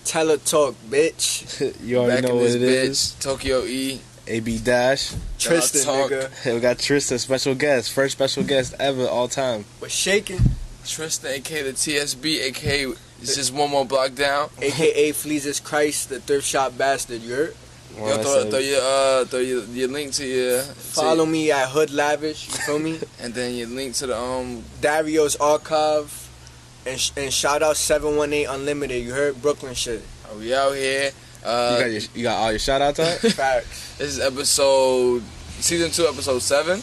Telatalk, bitch. You already Back know in what this it bitch, is. Tokyo E. AB Dash. Tristan, Telatalk. nigga. We got Tristan, special guest. First special guest ever, all time. We're shaking. Tristan, aka the TSB, aka it's just one more block down. AKA Fleezus Christ, the thrift shop bastard, you heard? Yo, throw your link to your Follow me at Hood Lavish, you feel me? and then your link to the Dario's Archive. And shout out 718 Unlimited, you heard? Brooklyn shit. we out here. You got all your shout outs out? Facts. This is season 2, episode 7.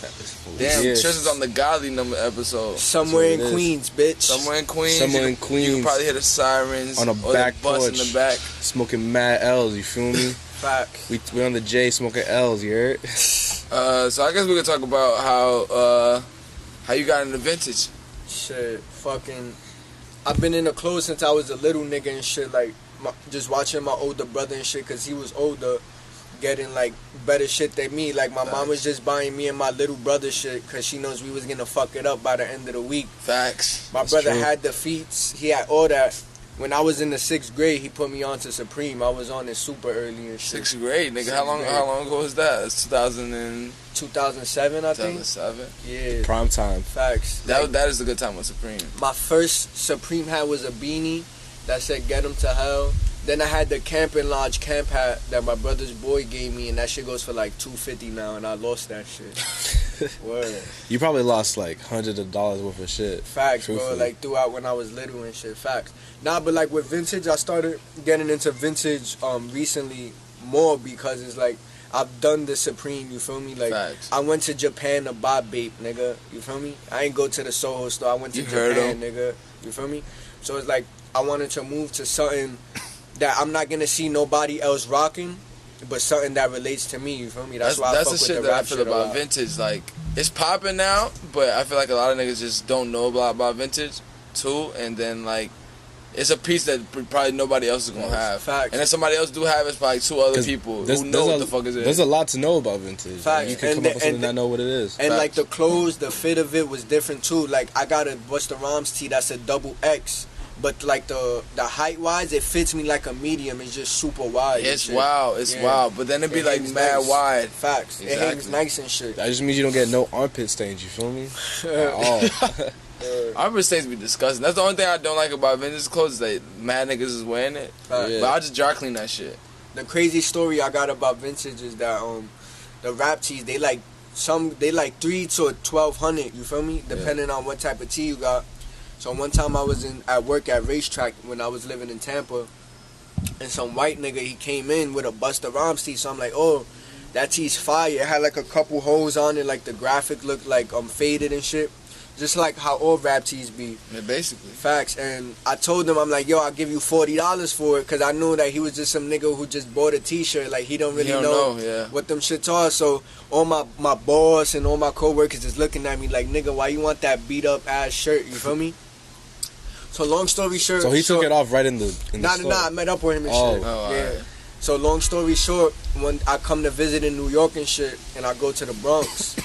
Damn, Yes. Tristan's on the godly number episode. Somewhere in That's what it Queens, bitch. Somewhere in Queens. Somewhere in You Queens. can probably hear the sirens On a or back the bus porch. in the back. Smoking mad L's, you feel me? Facts. We on the J smoking L's, you heard? So I guess we could talk about how you got into vintage. Shit, fucking. I've been in the clothes since I was a little nigga and shit, like, just watching my older brother and shit, because he was older, getting, like, better shit than me. Like, my mom was just buying me and my little brother shit, because she knows we was going to fuck it up by the end of the week. Facts. My That's brother true. had the feats. He had all that. When I was in the 6th grade, he put me on to Supreme. I was on it super early and shit. 6th grade, nigga. How long ago was that? It's 2007, I think. 2007. Yeah. Prime time. Facts. That is a good time with Supreme. My first Supreme hat was a beanie that said "Get 'em to hell." Then I had the Camping Lodge camp hat that my brother's boy gave me, and that shit goes for like $250 now, and I lost that shit. Word. You probably lost like hundreds of dollars worth of shit. Facts, bro. Truthfully. Like throughout when I was little and shit. Facts. Nah, but like with vintage, I started getting into vintage recently more because it's like I've done the Supreme. You feel me? Like Facts. I went to Japan to buy Bape, nigga. You feel me? I ain't go to the Soho store. I went to You heard Japan, nigga. You feel me? So it's like I wanted to move to something that I'm not gonna see nobody else rocking, but something that relates to me. You feel me? That's why I that's fuck the with shit the that I rap feel shit a about lot. vintage. Like, it's popping now, but I feel like a lot of niggas just don't know about vintage too. And then like, it's a piece that probably nobody else is gonna have. Facts. And if somebody else do have, it's probably 2 other people who know what the fuck is it. There's a lot to know about vintage. Facts. You can And come the- up with something and that know what it is. And Facts. like the clothes, the fit of it was different too. Like I got a Busta Rhymes tee that's a double X, but like the height wise, it fits me like a medium. It's just super wide. and It's shit. wild. It's Yeah. wild. But then it'd be It like hangs mad nice. wide. Facts. It hangs Exactly. nice and shit. That just means you don't get no armpit stains, you feel me? At all. Our mistakes be disgusting. That's the only thing I don't like about vintage clothes is that mad niggas is wearing it. Facts. Yeah. But I just dry clean that shit. The crazy story I got about vintage is that the rap tees they like 3 to 1,200. You feel me? Depending on what type of tee you got. So one time I was at work at Racetrack when I was living in Tampa, and some white nigga he came in with a Busta Rhymes tee. So I'm like, oh, that tee's fire. It had like a couple holes on it, like the graphic looked like faded and shit, just like how all rap tees be. Yeah, basically. Facts. And I told him, I'm like, yo, I'll give you $40 for it, because I knew that he was just some nigga who just bought a t-shirt. Like, he don't really know yeah. what them shits are. So all my boss and all my coworkers is looking at me like, nigga, why you want that beat up ass shirt? You feel me? So long story short, So he took it off right in the Nah, store. I met up with him and Oh. shit. Oh, yeah. alright. So long story short, when I come to visit in New York and shit, and I go to the Bronx,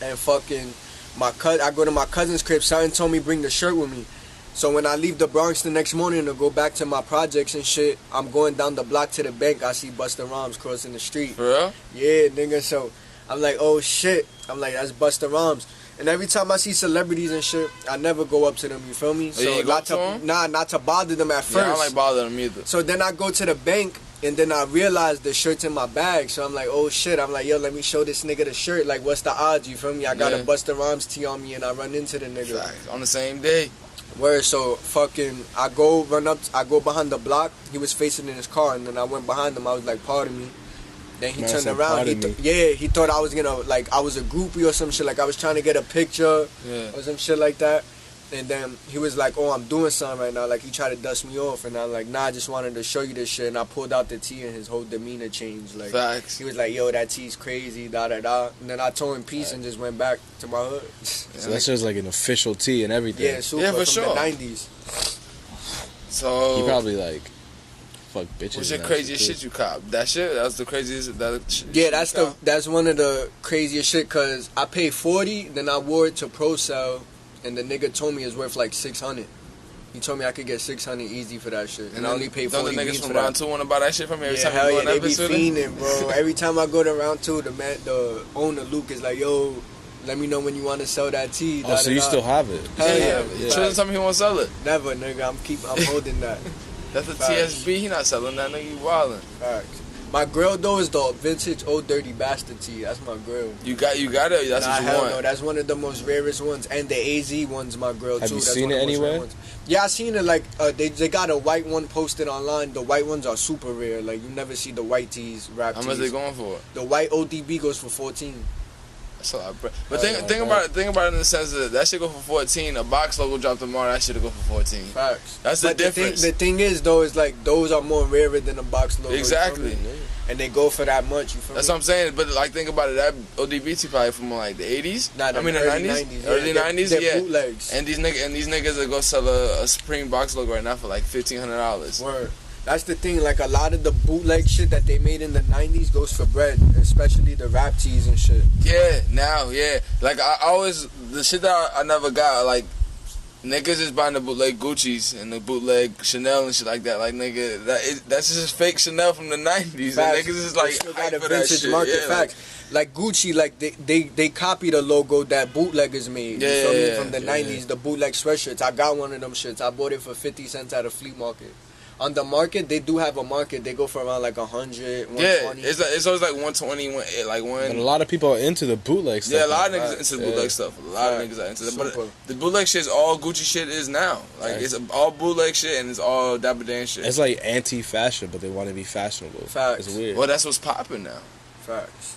and fucking I go to my cousin's crib. Son told me bring the shirt with me. So when I leave the Bronx the next morning to go back to my projects and shit, I'm going down the block to the bank. I see Busta Rhymes crossing the street. For real? Yeah, nigga. So I'm like, oh shit. I'm like, that's Busta Rhymes. And every time I see celebrities and shit, I never go up to them. You feel me? Oh, you ain't go not to 'em? not to bother them at first. Yeah, I don't like bothering them either. So then I go to the bank, and then I realize the shirt's in my bag. So I'm like, oh shit. I'm like, yo, let me show this nigga the shirt. Like, what's the odds? You feel me? I got a Yeah. Busta Rhymes tee on me, and I run into the nigga. Facts. On the same day. Where so fucking I go behind the block. He was facing in his car, and then I went behind him. I was like, pardon me. Then he Man turned said, around. "Pardon me." He thought I was gonna, like, I was a groupie or some shit. Like I was trying to get a picture Yeah. or some shit like that. And then he was like, oh, I'm doing something right now. Like, he tried to dust me off. And I'm like, nah, I just wanted to show you this shit. And I pulled out the tee, and his whole demeanor changed. Like, Facts. he was like, yo, that tee's crazy, da-da-da. And then I told him peace and just went back to my hood. So that shit's like an official tee and everything. Yeah, super, Yeah, for from sure. the 90s. So, He probably like fuck bitches. what's your and that craziest too. shit you copped? That shit? That was the craziest. Yeah, that's one of the craziest shit, because I paid $40, then I wore it to Pro Cell, and the nigga told me it's worth like $600. He told me I could get 600 easy for that shit, and And I only paid don't 40 the niggas beans from for that. round 2 want to buy that shit from me every Yeah, time hell you go yeah, in they that be facility? fiending, bro. Every time I go to round 2, the owner Luke is like, yo, let me know when you want to sell that tea. Oh, so you still have it? Hell yeah. He chose tell me he won't sell it. Never, nigga. I'm holding that. That's the Facts. TSB. He not selling that, nigga. You wildin'. Facts. My grill though is the vintage old dirty bastard tea. That's my grill. You got it. That's Nah, what you hell want. no. That's one of the most rarest ones, and the AZ one's my grill Have too. you That's seen one it of the most rare anywhere? ones. Yeah, I seen it. Like they got a white one posted online. The white ones are super rare. Like you never see the white teas, rap How teas. much they going for? The white ODB goes for 14. That's a lot, bro. But Hell think about it in the sense that shit go for 14. A box logo drop tomorrow. That shit go for 14. Facts. That's the difference. The thing is though, is like those are more rarer than a box logo. you feel Exactly. me? And they go for that much. You feel That's me? what I'm saying. But like, think about it. That ODBT probably from like the 80s. Nah, I mean the early 90s. yeah. Early 90s. They're Yeah. bootlegs. And these niggas that go sell a Supreme box logo right now for like $1,500. Word. That's the thing. Like a lot of the bootleg shit that they made in the 90s goes for bread, especially the rap tees and shit. Yeah, now, yeah. Like I always the shit that I never got, like niggas is buying the bootleg Gucci's and the bootleg Chanel and shit like that. Like nigga, that's just fake Chanel from the 90s. Facts. And niggas is like They still got hype a for that vintage shit. market. Yeah, Facts. Like Gucci, like they copied a logo that bootleggers made. Yeah, you feel me? yeah, From the yeah. 90s, the bootleg sweatshirts. I got one of them shits. I bought it for 50 cents at a flea market. On the market, they do have a market. They go for around like 100, 120. Yeah, it's always like 120, like But a one. lot of people are into the bootleg stuff. Yeah, a lot of now. niggas into Yeah. bootleg stuff. A lot of Facts. niggas are into that. Super. But the bootleg shit is all Gucci shit is now. Like Right. it's all bootleg shit and it's all Dapper Dan shit. It's like anti-fashion, but they want to be fashionable. Facts. It's weird. Well, that's what's popping now. Facts.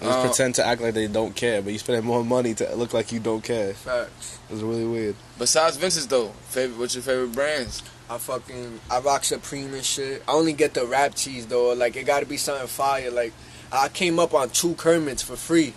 They just pretend to act like they don't care, but you spend more money to look like you don't care. Facts. It's really weird. Besides Vince's though, what's your favorite brands? I rock Supreme and shit. I only get the rap tees though. Like it gotta be something fire. Like I came up on 2 Kermits for free.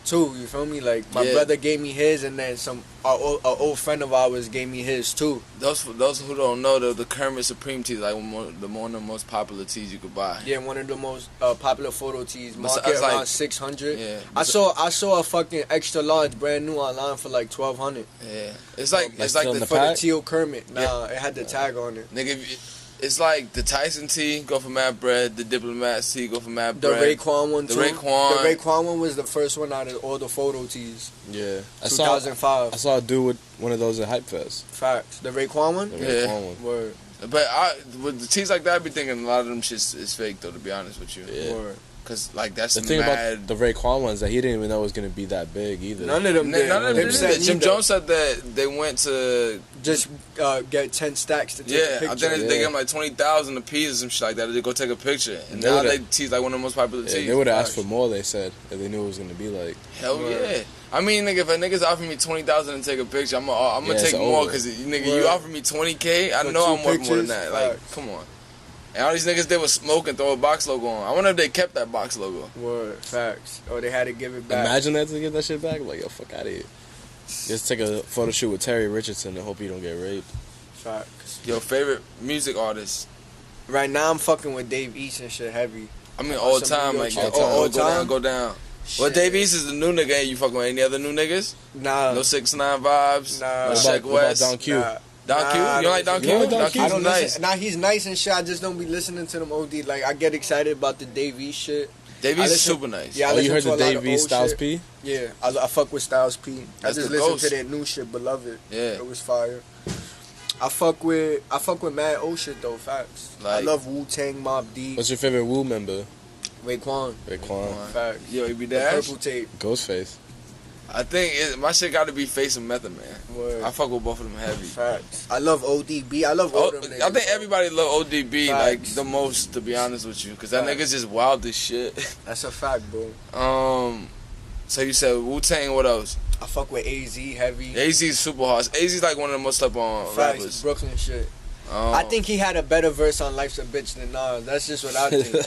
2, you feel me? Like my Yeah. brother gave me his, and then a old friend of ours gave me his too. Those who don't know, the Kermit Supreme tees like one of the most popular tees you could buy. Yeah, one of the most popular photo tees. Market Besides, like- around 600. Yeah, I saw a fucking extra large brand new online for like 1200. yeah. It's like Like it's like still in the the For the pack? teal Kermit. Nah, it had the tag on it. nigga. It's like the Tyson tee go for mad bread. The Diplomat tee go for mad The bread. Raekwon one The too. Raekwon. The Raekwon one was the first one out of all the photo tees. Yeah. I 2005. saw a dude with one of those at Hype Fest. Facts. The Raekwon one? The Yeah. Raekwon one. Word. But with the tees like that, I be thinking a lot of them shits is fake though. To be honest with you, Yeah. Word. cause like that's The thing mad. about the Raekwon ones that he didn't even know it was going to be that big either. None of them did. None of them Dipset did it. Jim neither. Jones said that they went to Just get 10 stacks to take a yeah. I picture. think they gave them like 20,000 a piece or some shit like that. They go take a picture, and They now would've- they tease like one of the most popular Yeah, tees. they would have asked Facts. for more, they said, if they knew it was going to be like. Hell Word. yeah. I mean, nigga, if a nigga's offering me 20,000 to take a picture, I'm gonna Yeah, take it's more over. because nigga, Word. you offer me 20K, I For know 2 I'm worth more than pictures? that. Like, Facts. come on. And all these niggas did was smoke and throw a box logo on. I wonder if they kept that box logo. Word. Facts. Or they had to give it back. Imagine that to get that shit back. Like, yo, fuck out of here. Just take a photo shoot with Terry Richardson and hope you don't get raped. Facts. Your favorite music artist? Right now I'm fucking with Dave East and shit heavy. I mean, all Some time, New like, York shit. All go time? down, go down. Well, Shit. Dave East is the new nigga. Ain't you fucking with any other new niggas? Nah. No 6ix9ine vibes. Nah. No What Sheck what about West. Don Q? Nah. Don Q? Nah, You don't like Don Q? You don't like Don Don Q? I Q's don't nice. listen. Nah, he's nice and shit. I just don't be listening to them OD. Like I get excited about the Dave East shit. Dave I East is listen- super nice. Yeah, I Oh, you listen heard to a the lot Dave of V old Styles shit. P? Yeah, I fuck with Styles P. That's I just the listen ghost. to their new shit, Beloved. Yeah. It was fire. I fuck with mad old shit though, facts. I Like- love Wu-Tang, Mob Deep, What's your favorite Wu member? Raekwon, Raekwon. facts. Yo, you be The dash? Purple Tape. Ghostface. I think my shit got to be Face and Method Man. Word. I fuck with both of them heavy. Facts. I love ODB. I love all them niggas. I think everybody love ODB like Facts. the most, to be honest with you, because that Facts. nigga's just wild as shit. That's a fact, bro. So you said Wu-Tang, what else? I fuck with AZ heavy. AZ's super hard. AZ's like one of the most slept on Facts. rappers. Brooklyn shit. I think he had a better verse on Life's a Bitch than Nas. That's just what I think.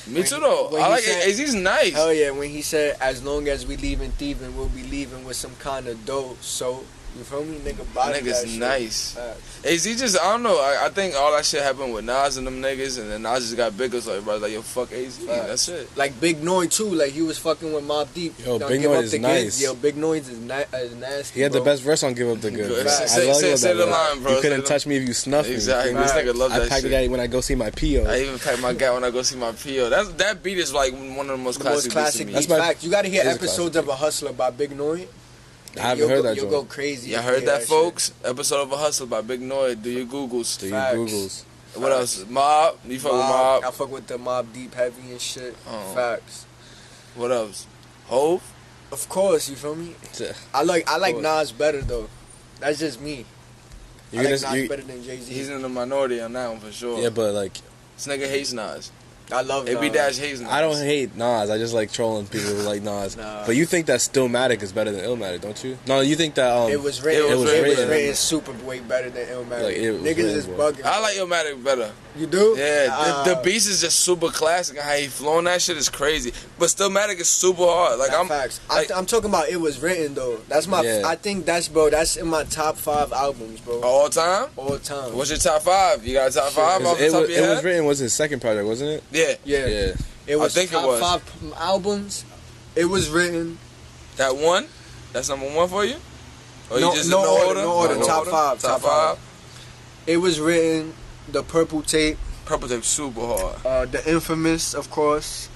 Me too though. when I he like said- AZ's nice. Hell yeah, when he said, as long as we leaving thieving, we'll be leaving with some kind of dough. So You feel me? Nigga body Niggas that shit. nice. Facts. Is he just, I don't know. I think all that shit happened with Nas and them niggas, and then Nas just got bigger, so everybody's like, yo, fuck AZ. Facts. That's it. Like Big Noise too. Like he was fucking with Mobb Deep. Yo, Don't Big give Noise up is the nice. goods. Yo, Big Noise is nasty. He had the bro. best verse on Give Up the Good. Good. bro. Say- I love say- that, say the bro. line, bro. You Say couldn't the- touch me if you snuffed Exactly. me. This nigga love I that packed shit. that when I go see my PO. I even pack my guy when I go see my PO. That beat is like one of the most The most classic classic beats beat. to me. Facts. You gotta hear It is a episodes classic of A Hustler by Big Noise. I haven't heard that You'll joint. go crazy. Y'all if you heard hear that, shit. folks? Episode of A Hustle by Big Noise. Do your Googles. Do you Facts. Googles? What else? Mob. You fuck with Mob. I fuck with the Mobb Deep heavy and shit. Oh. Facts. What else? Hove. Of course, you feel me? Yeah. I like course. Nas better though. That's just me. You I like gonna- Nas you- better than Jay-Z. He's in the minority on that one for sure. Yeah, but like, This nigga hates Nas. I love AB Nas. Dash hates Nas. I don't hate Nas. I just like trolling people who like Nas. Nah. But you think that Stillmatic is better than Illmatic, don't you? No, you think that It was written. It was written. super way better than Illmatic. Like, it was Niggas written, is bro. bugging. I like Illmatic better. You do? Yeah, the beats is just super classic. How he flowing that shit is crazy. But Stillmatic is super hard. Like I'm, Facts. like- I'm talking about It Was Written though. That's my. Yeah. I think that's bro. That's in my top 5 albums, bro. all time. All time. What's your top 5? You got a top 5 off the It top was, of your it was head? written was his second project, wasn't it? Yeah, Yeah. Yeah. It was I think it top was. 5 albums. It Was Written. that one. That's number 1 for you. Or No- you just no in order, no order. Top order? five, Top top five. 5. It Was Written. The Purple Tape. Purple Tape super hard. The Infamous, of course.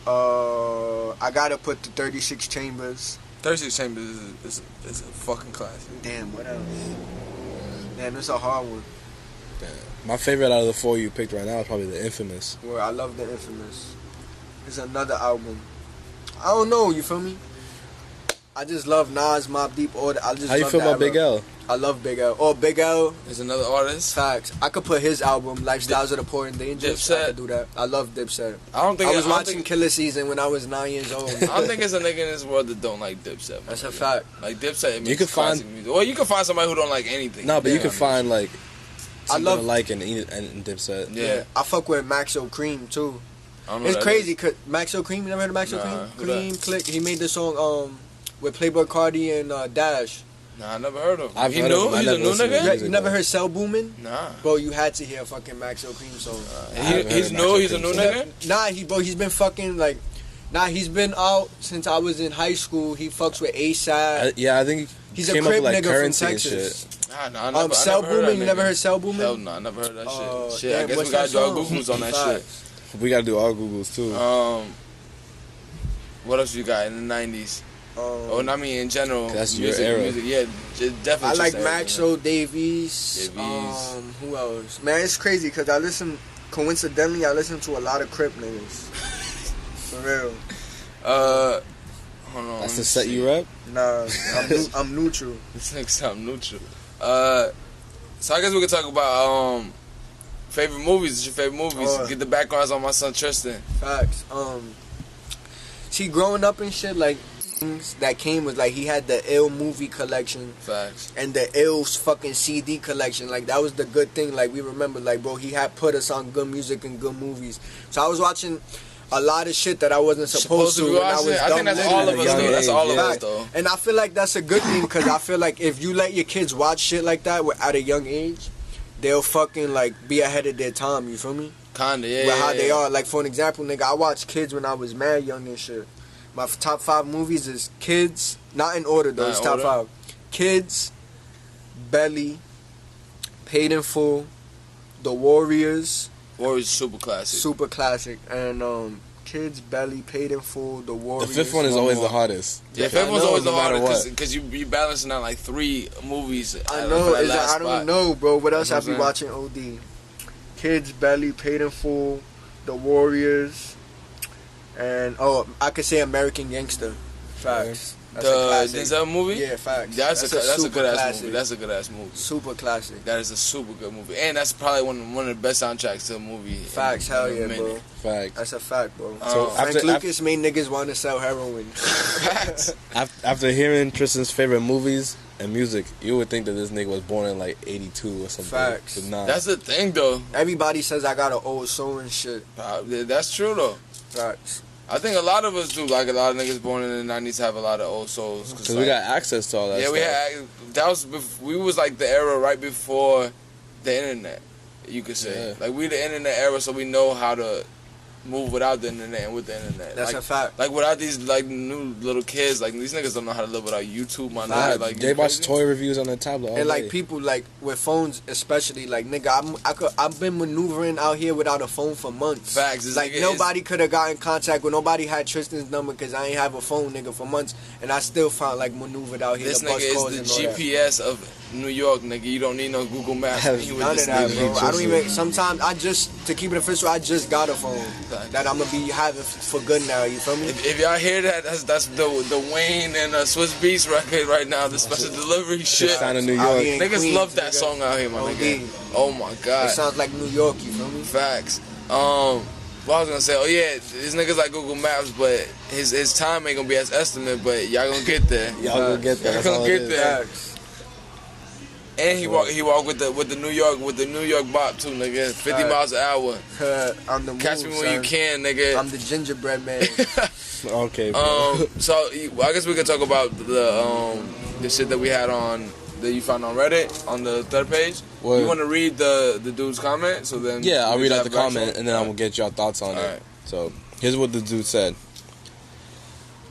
I gotta put the 36 Chambers. 36 Chambers is a fucking classic. Damn, what else? Damn, it's a hard one. My favorite out of the 4 you picked right now is probably the Infamous. Well, I love the Infamous. It's another album. I don't know, you feel me? I just love Nas, Mobb Deep, all that. I just How you love feel that about Big era. L? I love Big L. Oh, Big L, There's another artist. facts. I could put his album, Lifestyles of the Poor and Dangerous. I Dipset. could do that. I love Dipset. I don't think I was I don't watching think- Killer Season when I was 9 years old. I don't think there's a nigga in this world that don't like Dipset. That's a fact. Like Dipset, it You makes could find- classic music. Or you can find somebody who don't like anything. No, but you Yeah. can find like I something love- to like in Dipset. Yeah. I fuck with Maxo Cream too. I don't know It's that crazy cause Maxo Cream, you never heard of Maxo Nah, Cream? who Cream that? Click. He made the song with Playboy Cardi and Dash. is. Nah, I never heard of him. I've He heard new? of him. I He's a never new listened to nigga? him. You Music, never though. heard Cell Boomin'? Nah. Bro, you had to hear fucking Maxo Cream song. haven't He's heard new. Maxo He's a Cream new song. nigga. Nah, he's been fucking like, he's been out since I was in high school. He fucks with ASAP. Yeah, I think He's a came up Crip with like nigga from currency and Texas. shit. Nah, I never Cell heard that Boomin', you never nigga. heard Cell Boomin'? Hell no, I never heard that shit. Shit, I Damn, guess what's we gotta that do our song? Googles on that shit. Facts. We gotta do our Googles too. What else you got in the 90s? Oh, I mean in general. That's your music, era. Music, yeah, definitely. I like just that, Maxo Davies. Davies. Who else? Man, it's crazy because I listen to a lot of Crip niggas. For real. Hold on. That's to set you up. Nah, I'm neutral. This nigga sound neutral. So I guess we could talk about favorite movies. What's your favorite movies? Get the backgrounds on my son Tristan. Facts. See, growing up and shit, like things that came was like he had the ill movie collection Facts. and the ill fucking CD collection. Like that was the good thing. Like we remember, like bro, he had put us on good music and good movies. So I was watching a lot of shit that I wasn't supposed to be when I watching was it. I think dumb that's little all of at us a young though. That's age. all of us Fact. though. And I feel like that's a good thing because I feel like if you let your kids watch shit like that at a young age, they'll fucking like be ahead of their time. You feel me? Kinda, yeah. With how yeah, they yeah. are. Like for an example, nigga, I watched Kids when I was mad young and shit. My top 5 movies is Kids, not in order though. Not It's in top order? 5. Kids, Belly, Paid in Full, The Warriors, Warriors super classic. super classic, and Kids, Belly, Paid in Full, The The Warriors. 5th one is one always more. the hardest. Yeah, I fifth one's know, always the no matter hardest what. because you balancing out like 3 movies. I for know. that Is last I don't spot. know, bro. What else I That's be what I'm watching? OD. Kids, Belly, Paid in Full, The Warriors, and I could say American Gangster. Facts. That's a The classic. Denzel movie? Yeah, facts. That's a super good ass classic. movie. That's a good ass movie. Super classic. That is a super good movie, and that's probably one of the best soundtracks to a movie. Facts, in hell a yeah, minute. bro. Fact. That's a fact, bro. So Frank after- Lucas made niggas want to sell heroin. Facts. After hearing Tristan's favorite movies and music, you would think that this nigga was born in like 82 or something. Facts. But nah. That's the thing, though. Everybody says I got an old soul and shit. That's true, though. Facts. I think a lot of us do. Like a lot of niggas born in the 90s have a lot of old souls. Because we got access to all that stuff. We was like the era right before the internet, you could say. Yeah. Like we the internet era, so we know how to move without the internet and with the internet. That's like, a fact. Like without these like new little kids, like these niggas don't know how to live without YouTube, my nigga. Like they watch toy reviews on their tablet all and day. like people like with phones, especially like nigga, I've been maneuvering out here without a phone for months. Facts. It's like nobody could have got in contact with. Nobody had Tristan's number because I ain't have a phone, nigga, for months, and I still found like maneuvered out here. This the nigga bus is calls the and all GPS of New York, nigga. You don't need no Google Maps. None of that, bro. I don't even. Sometimes I just, to keep it official, I just got a phone that I'm gonna be having for good now. You feel me? If y'all hear that, that's the Wayne and Swiss Beats record right now. The special delivery shit. Sound of New York. Niggas Queens, love that song out here, my nigga. Oh my god. It sounds like New York. You feel me? Facts. What I was gonna say, oh yeah, this nigga's like Google Maps, but his time ain't gonna be as estimate, but y'all gonna get there. Y'all gonna get there. Y'all gonna get there. And he walk with the New York bop too, nigga. 50 miles an hour. I'm the Catch me when you can, nigga. I'm the gingerbread man. Okay, bro. So I guess we could talk about the shit that we had on that you found on Reddit on the third page. Well, you want to read the dude's comment? So then yeah, I'll read out the comment and then I'm gonna get y'all thoughts on it. Right. So here's what the dude said.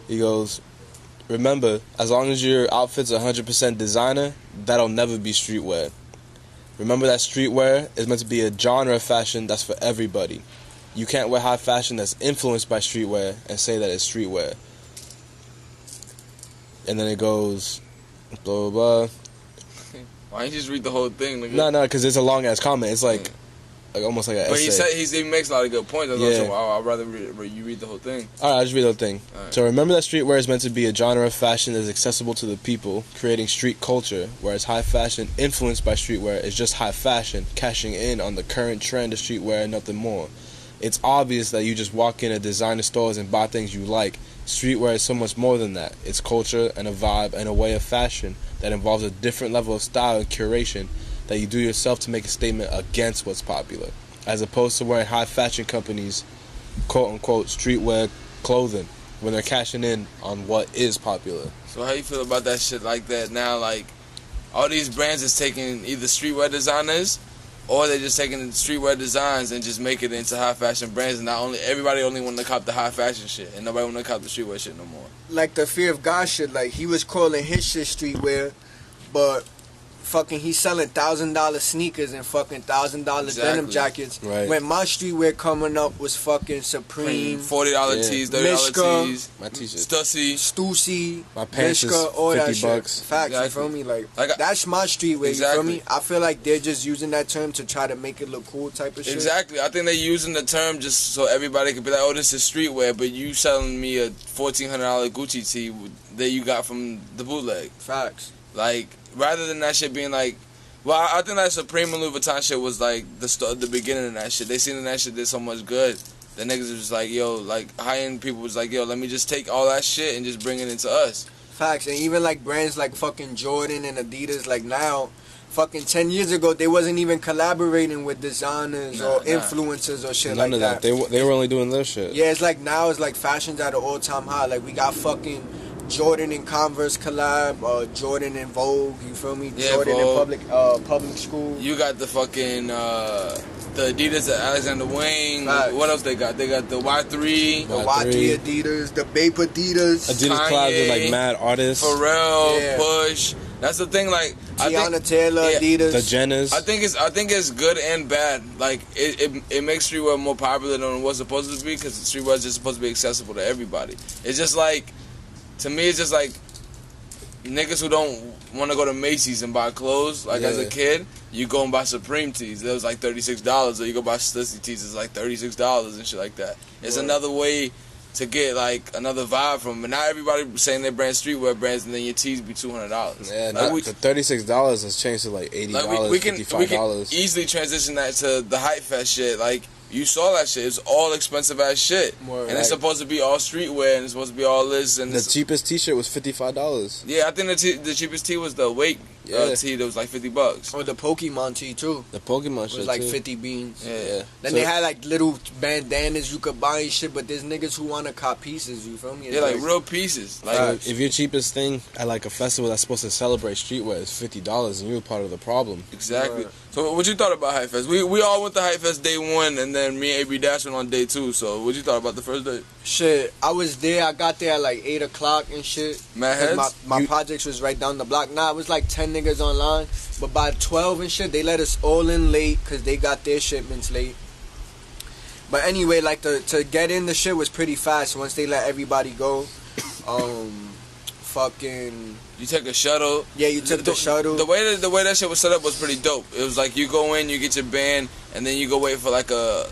He goes, "Remember, as long as your outfit's 100% designer, that'll never be streetwear. Remember that streetwear is meant to be a genre of fashion that's for everybody. You can't wear high fashion that's influenced by streetwear and say that it's streetwear." And then it goes, blah, blah, blah. Why don't you just read the whole thing, nigga? No, because it's a long-ass comment. It's like almost like an essay. But he makes a lot of good points. Yeah. I'd rather you read the whole thing. Alright, I'll just read the whole thing. Right. So remember that streetwear is meant to be a genre of fashion that is accessible to the people, creating street culture, whereas high fashion influenced by streetwear is just high fashion, cashing in on the current trend of streetwear and nothing more. It's obvious that you just walk in at designer stores and buy things you like. Streetwear is so much more than that. It's culture and a vibe and a way of fashion that involves a different level of style and curation that you do yourself to make a statement against what's popular, as opposed to wearing high fashion companies' quote-unquote streetwear clothing when they're cashing in on what is popular. So how you feel about that shit like that now? Like, all these brands is taking either streetwear designers or they're just taking streetwear designs and just make it into high fashion brands. And everybody only want to cop the high fashion shit, and nobody want to cop the streetwear shit no more. Like the Fear of God shit, like he was calling his shit streetwear, but fucking he's selling $1,000 sneakers and fucking $1,000 denim jackets. Right. When my streetwear coming up was fucking Supreme, $40 tees, $30 Mishka, tees, My t-shirt, Stussy, my pants Mishka, all that $50. shit. Facts, Exactly. you feel me? Like Like, that's my streetwear. Exactly. You feel me? I feel like they're just using that term to try to make it look cool, type of shit. Exactly. I think they're using the term just so everybody could be like, oh, this is streetwear, but you selling me a $1,400 Gucci tee that you got from the bootleg. Facts. Like, rather than that shit being like, well, I think that Supreme and Louis Vuitton shit was like the beginning of that shit. They seen that shit did so much good. The niggas was just like, yo, like high-end people was like, yo, let me just take all that shit and just bring it into us. Facts. And even like brands like fucking Jordan and Adidas, like now, fucking 10 years ago, they wasn't even collaborating with designers or influencers or shit None like of that. They were only doing their shit. Yeah, it's like now it's like fashion's at an all-time high. Like we got fucking Jordan and Converse collab, Jordan and Vogue, you feel me? Yeah, Jordan Vogue. and public school. You got the fucking the Adidas at Alexander Wang. Facts. What else they got? They got the Y3. The Y3 Adidas, the Bape Adidas. Adidas Kanye, collabs with like mad artists. Pharrell, Yeah. Push. That's the thing. Like Tiana Taylor, yeah, Adidas. The Jenners. I think it's good and bad. Like it makes streetwear more popular than it was supposed to be because streetwear is just supposed to be accessible to everybody. It's just like, to me, it's just like niggas who don't want to go to Macy's and buy clothes. Like as a kid, you go and buy Supreme tees. That was like $36, or you go buy Stussy tees. It's like $36 and shit like that. It's another way to get like another vibe from. But not everybody saying they brand streetwear brands, and then your tees be $200. Yeah, Like the $36 has changed to like $80, we can $55. easily transition that to the Hype Fest shit. Like you saw that shit. It's all expensive ass shit. And it's supposed to be all streetwear, and it's supposed to be all this. And the cheapest T-shirt was $55. Yeah, I think the cheapest tee was the Wake tee that was like $50. Or the Pokemon tee too. The Pokemon shit was like too. 50 beans. Yeah. Then they had like little bandanas you could buy and shit, but there's niggas who wanna cop pieces. You feel me? It's like real pieces. Like so if your cheapest thing at like a festival that's supposed to celebrate streetwear is $50, and you're part of the problem. Exactly. So what you thought about Hype Fest? We all went to Hype Fest day 1, and then me and AB Dash went on day 2. So what you thought about the first day? Shit, I was there. I got there at like 8 o'clock and shit. Mad heads? My projects was right down the block. Nah, it was like 10 niggas online. But by 12 and shit, they let us all in late because they got their shipments late. But anyway, like to get in the shit was pretty fast once they let everybody go. Fucking... You take a shuttle. Yeah, you took the shuttle. The way that shit was set up was pretty dope. It was like you go in, you get your band, and then you go wait for like a...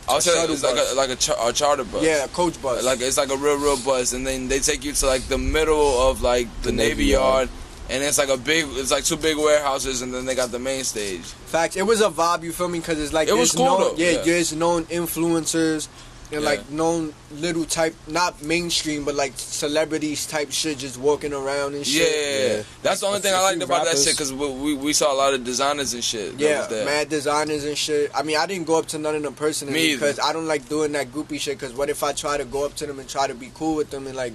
I would say it's like a charter bus. Yeah, a coach bus. Like it's like a real bus, and then they take you to like the middle of like the Navy Yard, and it's like it's two big warehouses, and then they got the main stage. Facts. It was a vibe, you feel me? Because it's like it was cool though. Yeah, there's known influencers and like known little type, not mainstream, but like celebrities type shit just walking around and shit. Yeah. That's the only thing I liked about that shit, because we saw a lot of designers and shit. Yeah, mad designers and shit. I mean, I didn't go up to none of them personally because I don't like doing that goopy shit. Because what if I try to go up to them and try to be cool with them and like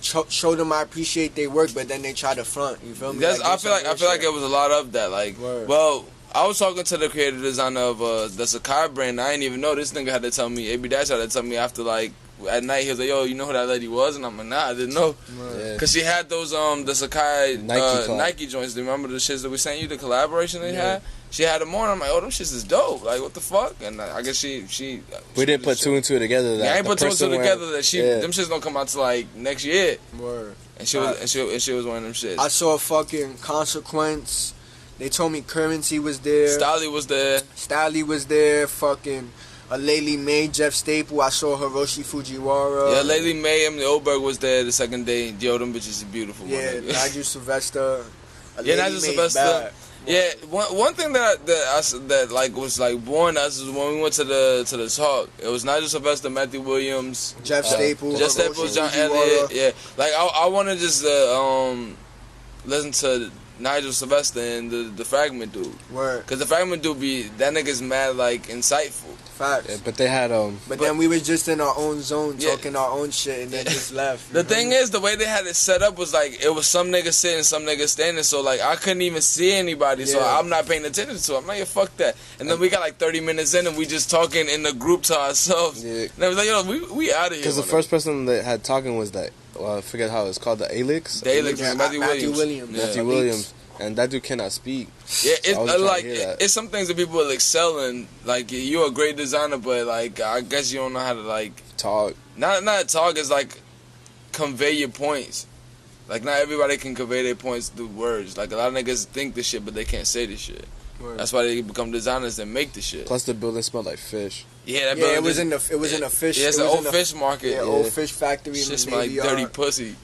show them I appreciate their work, but then they try to front. You feel me? I feel like it was a lot of that. Like, well, I was talking to the creative designer of the Sakai brand. I didn't even know. This nigga had to tell me. AB Dash had to tell me after like at night. He was like, "Yo, you know who that lady was?" And I'm like, "Nah, I didn't know." Cause she had those the Sakai Nike joints. Do you remember the shits that we sent you? The collaboration they had. She had them on. I'm like, "Oh, them shits is dope. Like, what the fuck?" And I guess she. We didn't put two and two together. I ain't put two and two together. That them shits don't come out till like next year. And she was one of them shits. I saw fucking Consequence. They told me Currency was there. Stally was there. Fucking Laylee May, Jeff Staple. I saw Hiroshi Fujiwara. Yeah, Laylee May, Emily Oberg was there the second day. Yo, them bitches is beautiful. Yeah, Nigel Sylvester. Nigel Sylvester. Yeah, one thing that like was like boring us is when we went to the talk. It was Nigel Sylvester, Matthew Williams, Jeff Staple, John Elliott. Yeah, like I want to just listen to Nigel Sylvester and the Fragment dude. Word. Cause the Fragment dude that nigga's mad like insightful. Facts. Yeah, but they had But then we was just in our own zone talking our own shit and then just left. The thing is, the way they had it set up was like it was some niggas sitting, some niggas standing. So like I couldn't even see anybody. So I'm not paying attention to it. I'm like, yeah, fuck that. And then we got like 30 minutes in and we just talking in the group to ourselves. Yeah. And I was like, yo, we out of here. Because the first person that had talking was that. I forget how it's called. The Alix. The Alix. Matthew Williams. Matthew Williams. And that dude cannot speak. Yeah, it's some things that people will excel in. Like you're a great designer, but like I guess you don't know how to like talk. Not talk. Is like convey your points. Like not everybody can convey their points through words. Like a lot of niggas think the shit, but they can't say the shit. Word. That's why they become designers that make the shit. Plus the building smelled like fish. Yeah, it was in the fish. Yeah, it's an old fish market. Yeah, old fish factory. Shit smell like dirty pussy.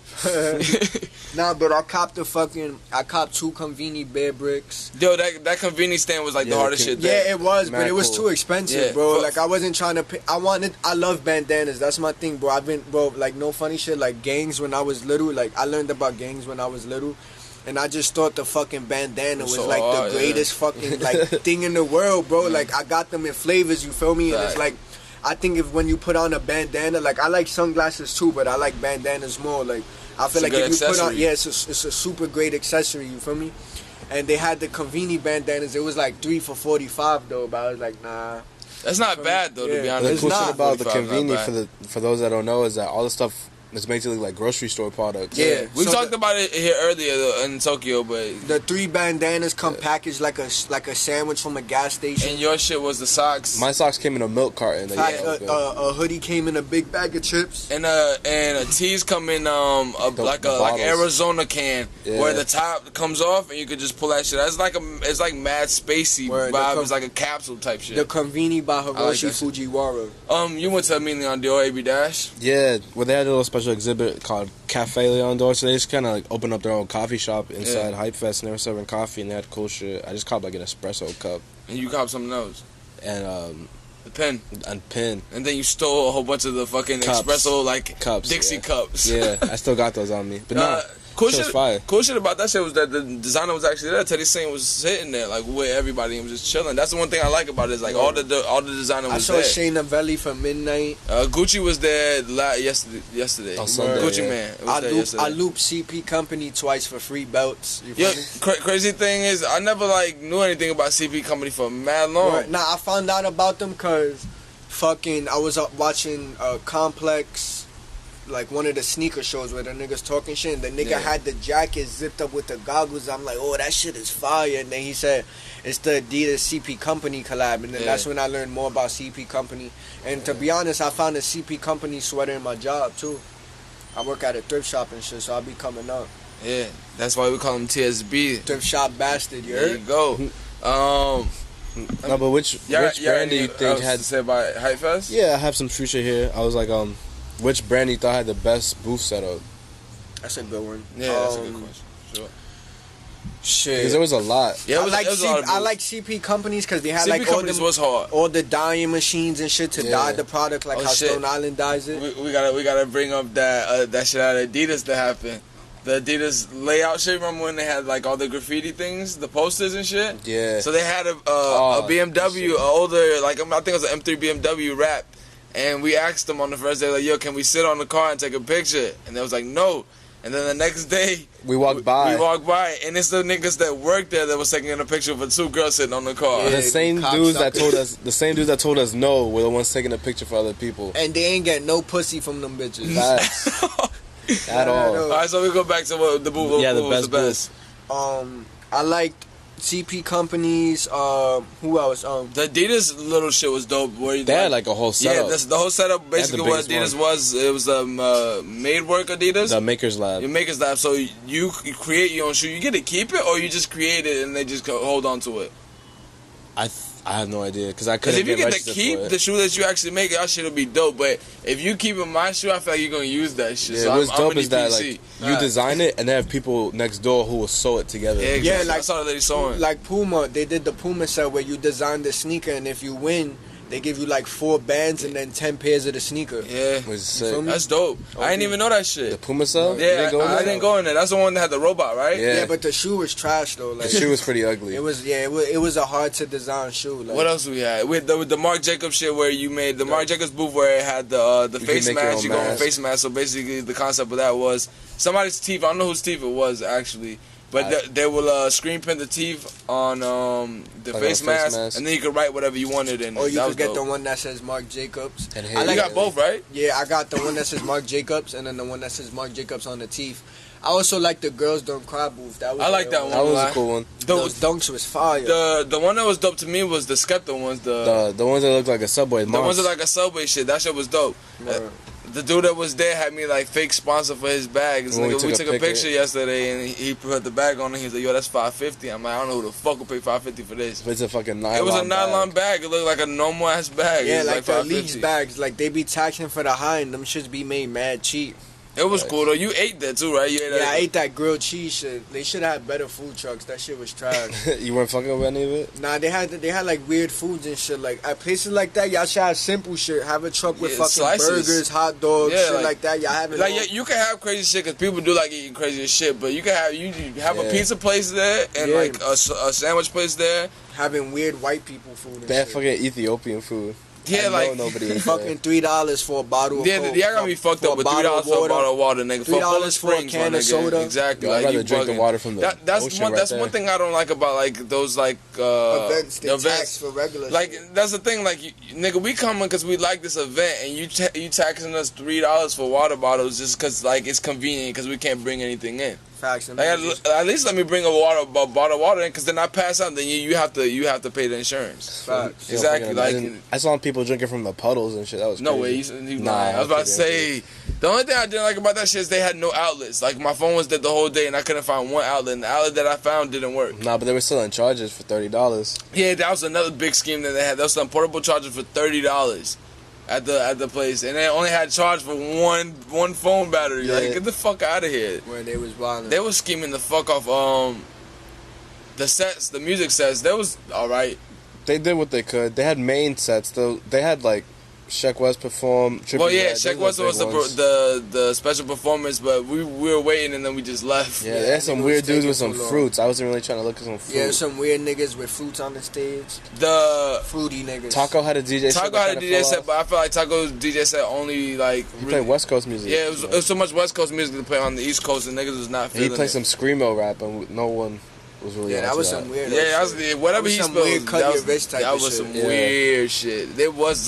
Nah, but I copped 2 Conveni bear bricks. Yo, that Conveni stand was like the hardest shit there. Yeah, it was, but it was too expensive, bro. Like I wasn't trying to pay. I love bandanas. That's my thing, bro. Like no funny shit. Like gangs when I was little. Like I learned about gangs when I was little. And I just thought the fucking bandana was like the greatest fucking like thing in the world, bro. Like I got them in flavors, you feel me? And it's like, I think when you put on a bandana, like I like sunglasses too, but I like bandanas more. Like I feel like if you put on, it's a super great accessory, you feel me? And they had the Conveni bandanas. It was like 3 for $45 though, but I was like, nah. That's not bad though, to be honest. The cool shit about the Conveni for those that don't know is that all the stuff. It's basically like grocery store products. Yeah, we talked about it here earlier in Tokyo, but the 3 bandanas come packaged like a sandwich from a gas station. And your shit was the socks. My socks came in a milk carton. A hoodie came in a big bag of chips. And a tees come in like Arizona can where the top comes off and you could just pull that shit. It's like mad spacey vibe. It's like a capsule type shit. The Conveni by Hiroshi Fujiwara. You went to Leon Dior, AB Dash? Yeah, well they had a little special exhibit called Cafe Leon D'Or, so they just kind of like opened up their own coffee shop inside Hype Fest, and they were serving coffee, and they had cool shit. I just copped like an espresso cup. And you copped something else? And The pen. And pen. And then you stole a whole bunch of the fucking Cups. espresso, like, Cups, Dixie yeah. cups. Yeah, I still got those on me. But nah, cool shit shit. was fire. Cool shit about that shit was that the designer was actually there. Teddy Singh was sitting there, like, with everybody and was just chilling. That's the one thing I like about it. Is like all the designer was I there. saw Shayna Velli for Midnight. Gucci was there yesterday. On Sunday, Gucci yeah. Man was there yesterday. I looped CP Company twice for free belts. You Yeah, feel me? crazy thing is, I never like knew anything about CP Company for mad long. Right. Nah, I found out about them because fucking I was up watching Complex, like one of the sneaker shows where the niggas talking shit, and the nigga had the jacket zipped up with the goggles. I'm like, oh, that shit is fire. And then he said it's the Adidas CP Company collab, and then that's when I learned more about CP Company. And to be honest, I found a CP Company sweater in my job too. I work at a thrift shop and shit, so I'll be coming up. Yeah, that's why we call him TSB. Thrift shop bastard, you There heard? you go. No, but which brand do you think had? To say about Hype Fest? Yeah, I have some street shit here. I was like, which brand you thought had the best booth setup? That's a good one. Yeah, that's a good question. Sure. Shit. Because there was a lot. Yeah, I like CP companies because they had CP like companies was hard. all the dyeing machines and shit to dye the product, like how shit. Stone Island dyes it. We gotta bring up that shit out of Adidas that happened. The Adidas layout shit. Remember when they had like all the graffiti things, the posters and shit? Yeah. So they had a BMW, a older, like I think it was an M3 BMW wrap, and we asked them on the first day, like, yo, can we sit on the car and take a picture? And they was like, no. And then the next day, we walked by, and it's the niggas that worked there that was taking a picture of two girls sitting on the car. Yeah, the same dudes that told us no were the ones taking a picture for other people. And they ain't get no pussy from them bitches. Facts. At all. Alright, so we go back to what the booth. Yeah, what was the best. I liked CP Companies. Who else? The Adidas little shit was dope. Where they had like a whole setup. Yeah, that's the whole setup. Basically, what Adidas was, it was made work Adidas. The Makers Lab. Your Makers Lab. So you create your own shoe. You get to keep it, or you just create it and they just hold on to it. I have no idea because I couldn't. If you get to keep the shoe that you actually make, that shit'll be dope. But if you keep in my shoe, I feel like you're gonna use that shit. Yeah, so what's dope I'm is that like you design it and they have people next door who will sew it together. Yeah, exactly. like I saw the lady sewing. Like Puma, they did the Puma set where you design the sneaker, and if you win, they give you like 4 bands and then 10 pairs of the sneaker. Yeah, that's dope. Okay. I didn't even know that shit. The Puma cell? Yeah, I didn't go in there. That's the one that had the robot, right? Yeah, but the shoe was trash though. Like, the shoe was pretty ugly. It was a hard to design shoe. Like, what else we had? With the Marc Jacobs shit where you made the Marc Jacobs booth where it had the face mask. You go on face mask. So basically, the concept of that was somebody's teeth. I don't know whose teeth it was actually. But they will screen print the teeth on the face mask, and then you could write whatever you wanted in it. Or you could get the one that says Marc Jacobs. And you got both, right? Yeah, I got the one that says Marc Jacobs, and then the one that says Marc Jacobs on the teeth. I also like the Girls Don't Cry booth. I like that one. That was a cool one. Those dunks was fire. The one that was dope to me was the Skepta ones. The ones that looked like a Subway. The ones that like a Subway shit. That shit was dope. The dude that was there had me like fake sponsor for his bag. We took a picture yesterday and he put the bag on and he was like, yo, that's $550. I'm like, I don't know who the fuck will pay $550 for this. It's a fucking nylon. It was a nylon bag. It looked like a normal ass bag. Yeah, like the lease bags. Like they be taxing for the high and them shits be made mad cheap. It was cool though. You ate that too, right? I ate that grilled cheese shit. They should have better food trucks. That shit was trash. You weren't fucking with any of it? Nah, they had like weird foods and shit. Like at places like that, y'all should have simple shit. Have a truck with fucking burgers, hot dogs, shit like that. Y'all have it. Like you can have crazy shit because people do like eating crazy shit. But you can have a pizza place there and like a sandwich place there. Having weird white people food. And they have fucking Ethiopian food. Yeah, like nobody fucking $3 for a bottle of Coke. Yeah, got me fucked up with $3 for a bottle of water, nigga. $3 for a can of soda. Exactly. I'd rather drink the water from the ocean. That's one thing I don't like about like those like events. They tax for regular. Like that's the thing. Like nigga, we coming because we like this event, and you taxing us $3 for water bottles just because like it's convenient because we can't bring anything in. Facts. Like, at least let me bring a bottle of water in, because then I pass out, then you have to pay the insurance. Facts. Exactly. Like I saw people drinking from the puddles and shit. That was no crazy. way. Nah, I was about to say the only thing I didn't like about that shit is they had no outlets. Like my phone was dead the whole day and I couldn't find one outlet. And the outlet that I found didn't work. Nah, but they were selling chargers for $30. Yeah, that was another big scheme that they had. They were selling portable chargers for $30. At the place, and they only had charge for one phone battery. Yeah. Like, get the fuck out of here. Where they was wilding. They was scheming the fuck off. The music sets. That was all right. They did what they could. They had main sets though. They had like Sheck West perform. Well, yeah, Red. Sheck West was the special performance, but we were waiting and then we just left. Yeah, they had some weird dudes with some fruits. I wasn't really trying to look at some fruit. Yeah, some weird niggas with fruits on the stage. The fruity niggas. Taco had a DJ set. Taco had a DJ set, but I feel like Taco's DJ set only like he played West Coast music. Yeah, it was so much West Coast music to play on the East Coast, and niggas was not feeling it. He played some screamo rap, and no one was really. Yeah, that was some weird. Yeah, whatever he spilled, that was some weird shit. There was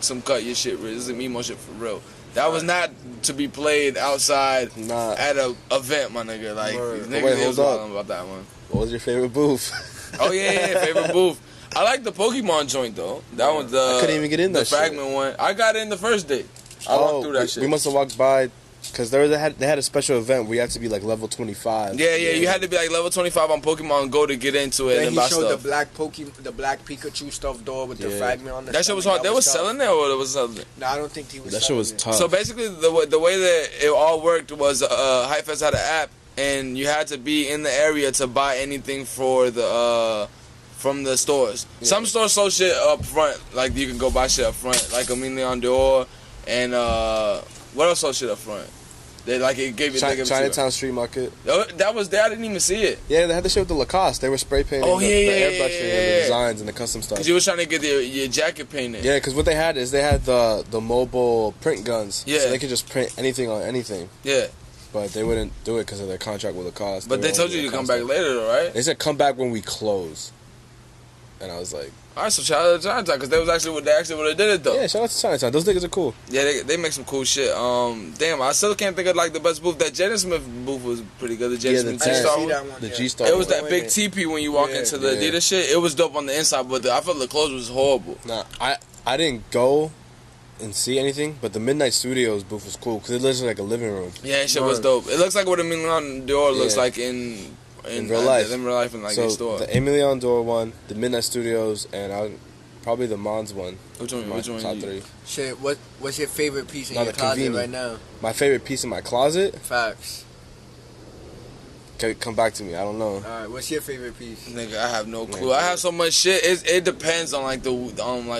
some cut your shit. This is emo shit for real. That was not to be played outside at a event, my nigga. Like niggas was wilding about that one. What was your favorite booth? Oh yeah, favorite booth. I like the Pokemon joint though. That was the. I couldn't even get in that. The fragment one. I got in the first day. I walked through that shit. We must have walked by. Because they had a special event where you had to be like level 25. Yeah, you had to be like level 25 on Pokemon Go to get into it. Then and buy stuff. He showed the black Pikachu stuffed door with the fragment on the. That shit was hard. They was selling it, or it was selling it? No, I don't think he was. That shit was tough. So basically, the way that it all worked was Hype Fest had an app, and you had to be in the area to buy anything for the from the stores. Yeah. Some stores sold shit up front, like you can go buy shit up front, like Emilion Dior, and what else sold shit up front? They like it gave it. Chinatown Street Market. That was there. I didn't even see it. Yeah, they had the shit with the Lacoste. They were spray painting the airbrushing and the designs and the custom stuff. Because you was trying to get your jacket painted. Yeah, because what they had is they had the mobile print guns. Yeah. So they could just print anything on anything. Yeah. But they wouldn't do it because of their contract with Lacoste. But they told you to come back later, though, right? They said come back when we close. And I was like, all right, so shout out to Chinatown because they actually would have did it though. Yeah, shout out to Chinatown. Those niggas are cool. Yeah, they make some cool shit. Damn, I still can't think of like the best booth. That Jaden Smith booth was pretty good. The Jaden Smith G-Star one. The G-Star. It was that big teepee when you walk into the Adidas shit. It was dope on the inside, but I felt the clothes was horrible. Nah, I didn't go and see anything, but the Midnight Studios booth was cool because it looks like a living room. Yeah, shit was dope. It looks like what a Emilion Dior looks like in real life. In real life, in like so a store. The Emilion Dior one, the Midnight Studios, and probably the Mons one. Which one? Top three. Shit, what's your favorite piece in your closet right now? My favorite piece in my closet? Facts. Come back to me. I don't know. Alright, what's your favorite piece? Nigga, I have no clue. I have so much shit. It depends on like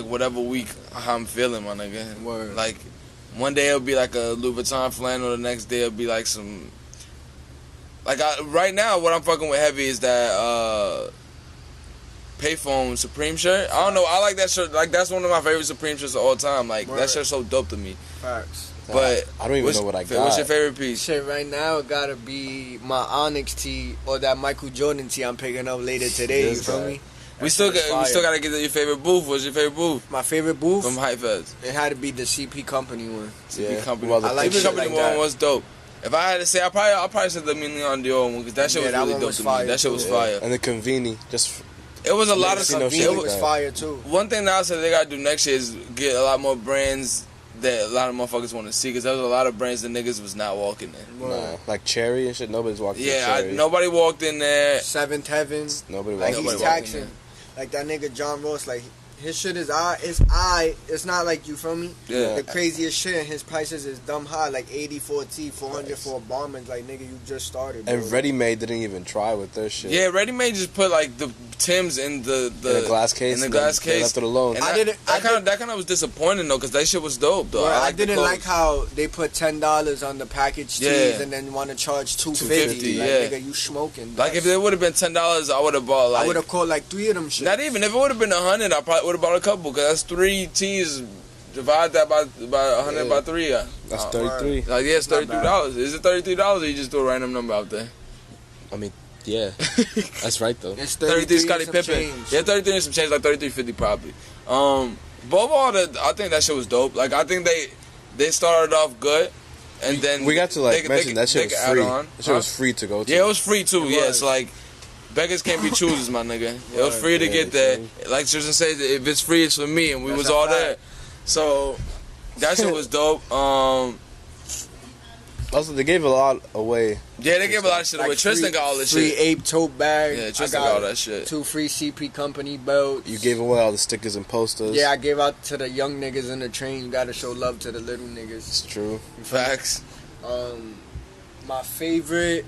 whatever week I'm feeling, my nigga. Word. Like one day it'll be like a Louis Vuitton flannel, the next day it'll be like some. Like right now, what I'm fucking with heavy is that Payphone Supreme shirt. I don't know. I like that shirt. Like that's one of my favorite Supreme shirts of all time. Like that shirt's so dope to me. Facts. But I don't even know what I got. What's your favorite piece? Shit, right now it gotta be my Onyx tee or that Michael Jordan tee I'm picking up later today. You feel me? We still gotta get to your favorite booth. What's your favorite booth? My favorite booth from Hype Fest. It had to be the CP Company one. CP Company. Well, I like CP Company like one was dope. If I had to say, I probably said the Emilion Dior one because that shit was really dope to me. That shit was fire. And the Conveni, just. It was a lot of stuff. It was fire too. One thing that I said they gotta do next year is get a lot more brands that a lot of motherfuckers want to see because there was a lot of brands that niggas was not walking in. Nah, like Cherry and shit. Nobody's walking in. Yeah, nobody walked in there. Seventh Heaven. Nobody walked in. Like he's taxing. Like that nigga John Ross. Like his shit is it's not like, you feel me? Yeah. The craziest shit and his prices is dumb high, like 84 T, 400 for a Barman's. Like nigga, you just started. Bro. And Ready Made didn't even try with their shit. Yeah, Ready Made just put like the Timbs in the glass case. In the glass case. Left it alone. And that kind of was disappointing though, because that shit was dope though. Bro, I didn't like how they put $10 on the package tees and then want to charge $250. Like nigga, you smoking. Like if it would have been $10, I would have bought like. I would have caught like 3 of them shit. Not even if it would have been 100, I probably would have bought a couple because that's 3 tees. Divide that by 100 by 3. That's 33. Like yeah, it's $33. Is it $33 or you just throw a random number out there? I mean, yeah, that's right though. It's 33 Scottie Pippen. Yeah, 33 and some change, like 33.50 probably. But overall, I think that shit was dope. Like I think they started off good, and then we got to mention that shit was free. That shit was free to go to. Yeah, it was free too. Yeah, it's like beggars can't be choosers, my nigga. It was free to get there. Like Tristan said, if it's free, it's for me, and we was all there. So that shit was dope. Also, they gave a lot away. Yeah, they gave a lot of shit away. Tristan got all this shit. Free Ape tote bag. Yeah, Tristan got all that shit. 2 free CP Company belts. You gave away all the stickers and posters. Yeah, I gave out to the young niggas in the train. You gotta show love to the little niggas. It's true. Facts. My favorite.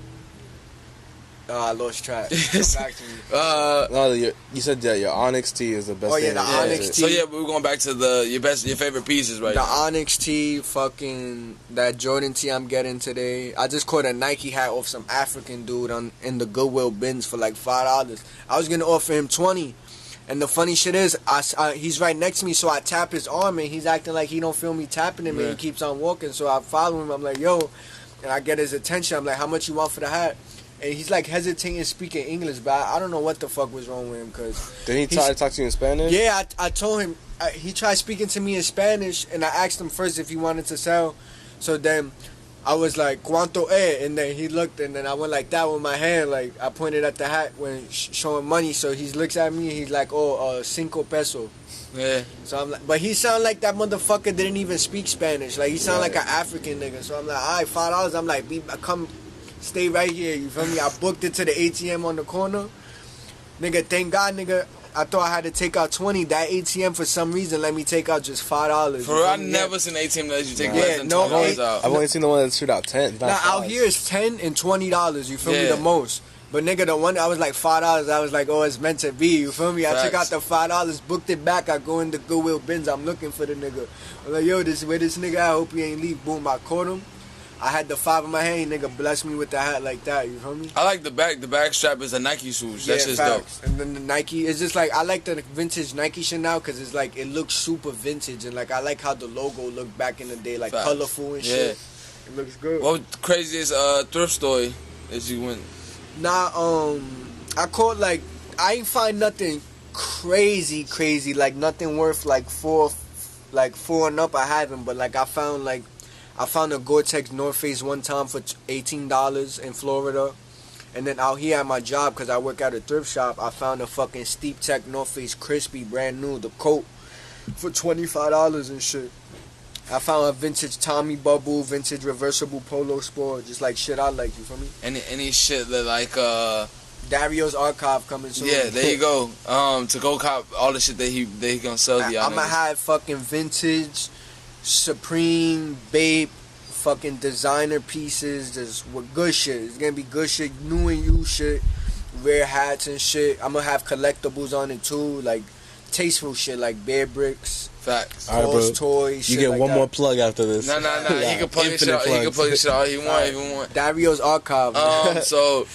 I lost track. Come back to me. No, you said that your Onyx tee is the best. Oh, yeah, thing the that Onyx exists. tee. So yeah, we're going back to your favorite pieces right The now. Onyx tee, fucking that Jordan tee I'm getting today. I just caught a Nike hat off some African dude in the Goodwill bins for like $5. I was gonna offer him 20, and the funny shit is, he's right next to me, so I tap his arm, and he's acting like he don't feel me tapping him, and he keeps on walking. So I follow him. I'm like, yo, and I get his attention. I'm like, how much you want for the hat? And he's like hesitating speaking English, but I don't know what the fuck was wrong with him. Cause did he try to talk to you in Spanish? Yeah, I told him. He tried speaking to me in Spanish, and I asked him first if he wanted to sell. So then I was like, "Cuánto es?" And then he looked, and then I went like that with my hand, like I pointed at the hat when showing money. So he looks at me, and he's like, "Oh, 5 pesos." Yeah. So I'm like, but he sounded like that motherfucker didn't even speak Spanish. Like he sounded like an African nigga. So I'm like, all right, $5. I'm like, come. Stay right here, you feel me? I booked it to the ATM on the corner. Nigga, thank God, nigga. I thought I had to take out 20. That ATM, for some reason, let me take out just $5. For real, I never seen an ATM that lets you take less than $20 out. I've only seen the one that shoot out 10. Now, out here is $10 and $20, you feel me, Yeah. the most. But nigga, the one I was like $5, I was like, oh, it's meant to be, you feel me? I took out the $5, booked it back, I go in the Goodwill bins, I'm looking for the nigga. I'm like, yo, where this nigga at? I hope he ain't leave. Boom, I caught him. I had the 5 in my hand, nigga blessed me with the hat like that, you feel me? I like the back strap is a Nike swoosh. That's just dope. And then the Nike, it's just like, I like the vintage Nike shit now because it's like, it looks super vintage, and like, I like how the logo looked back in the day, like colorful and shit. It looks good. What was the craziest thrift store that you went? Nah, I caught like, I ain't find nothing crazy, like nothing worth like four and up, I haven't, but like I found a Gore-Tex North Face one time for $18 in Florida. And then out here at my job, because I work at a thrift shop, I found a fucking Steep Tech North Face Crispy, brand new, the coat, for $25 and shit. I found a vintage Tommy Bubble, vintage reversible Polo Sport, just like shit I like, you feel me? Any shit that like Dario's Archive coming soon. Yeah, there you go. To go cop all the shit that he gonna sell to y'all. I'ma have fucking vintage Supreme, Bape, fucking designer pieces, just with good shit. It's gonna be good shit, new and used shit, rare hats and shit. I'm gonna have collectibles on it too, like tasteful shit, like bear bricks, facts, Toys, toys. You shit get like one that. more plug after this. Nah. He can plug his shit out. He can plug his shit out. He want. Dario's Archive. So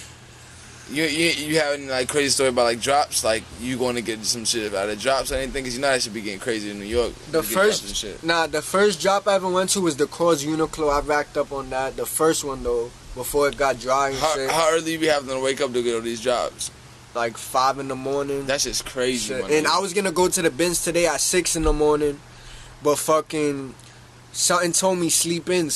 you have any like crazy story about like drops? Like you going to get some shit out of drops or anything? Because you know that should be getting crazy in New York. The first drop I ever went to was the Cause Uniqlo. I racked up on that. The first one though, before it got dry and shit. How early you be having to wake up to get all these drops? Like 5 in the morning. That's just crazy. And I was gonna go to the bins today at 6 in the morning, but fucking something told me sleep in,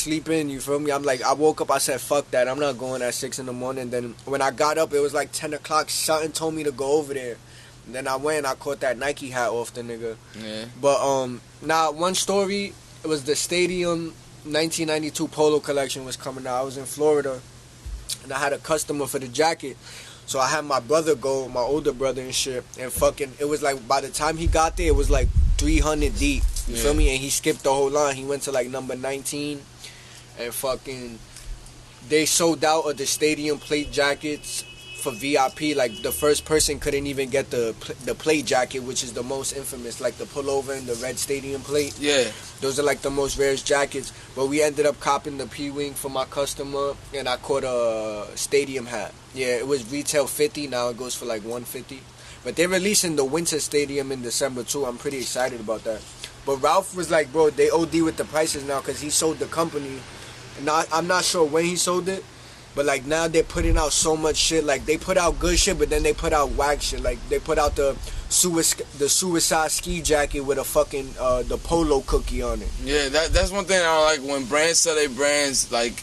you feel me? I'm like, I woke up, I said fuck that, I'm not going at 6 in the morning. Then when I got up, it was like 10 o'clock, something told me to go over there. And then I went, I caught that Nike hat off the nigga. Yeah. But now one story, it was the Stadium 1992 Polo collection was coming out. I was in Florida, and I had a customer for the jacket. So I had my brother go, my older brother and shit, and fucking, it was like, by the time he got there, it was like 300 deep, you feel me? And he skipped the whole line. He went to like number 19, and fucking, they sold out of the Stadium plate jackets for VIP. Like, the first person couldn't even get the plate jacket, which is the most infamous, like the pullover and the red Stadium plate. Yeah. Those are like the most rarest jackets. But we ended up copping the P-Wing for my customer, and I caught a Stadium hat. Yeah, it was retail 50, now it goes for like 150. But they're releasing the Winter Stadium in December too. I'm pretty excited about that. But Ralph was like, bro, they OD with the prices now because he sold the company. And I'm not sure when he sold it, but like now they're putting out so much shit. Like they put out good shit, but then they put out whack shit. Like they put out the Suicide ski jacket with a fucking the Polo cookie on it. Yeah, that's one thing I don't like when brands sell their brands like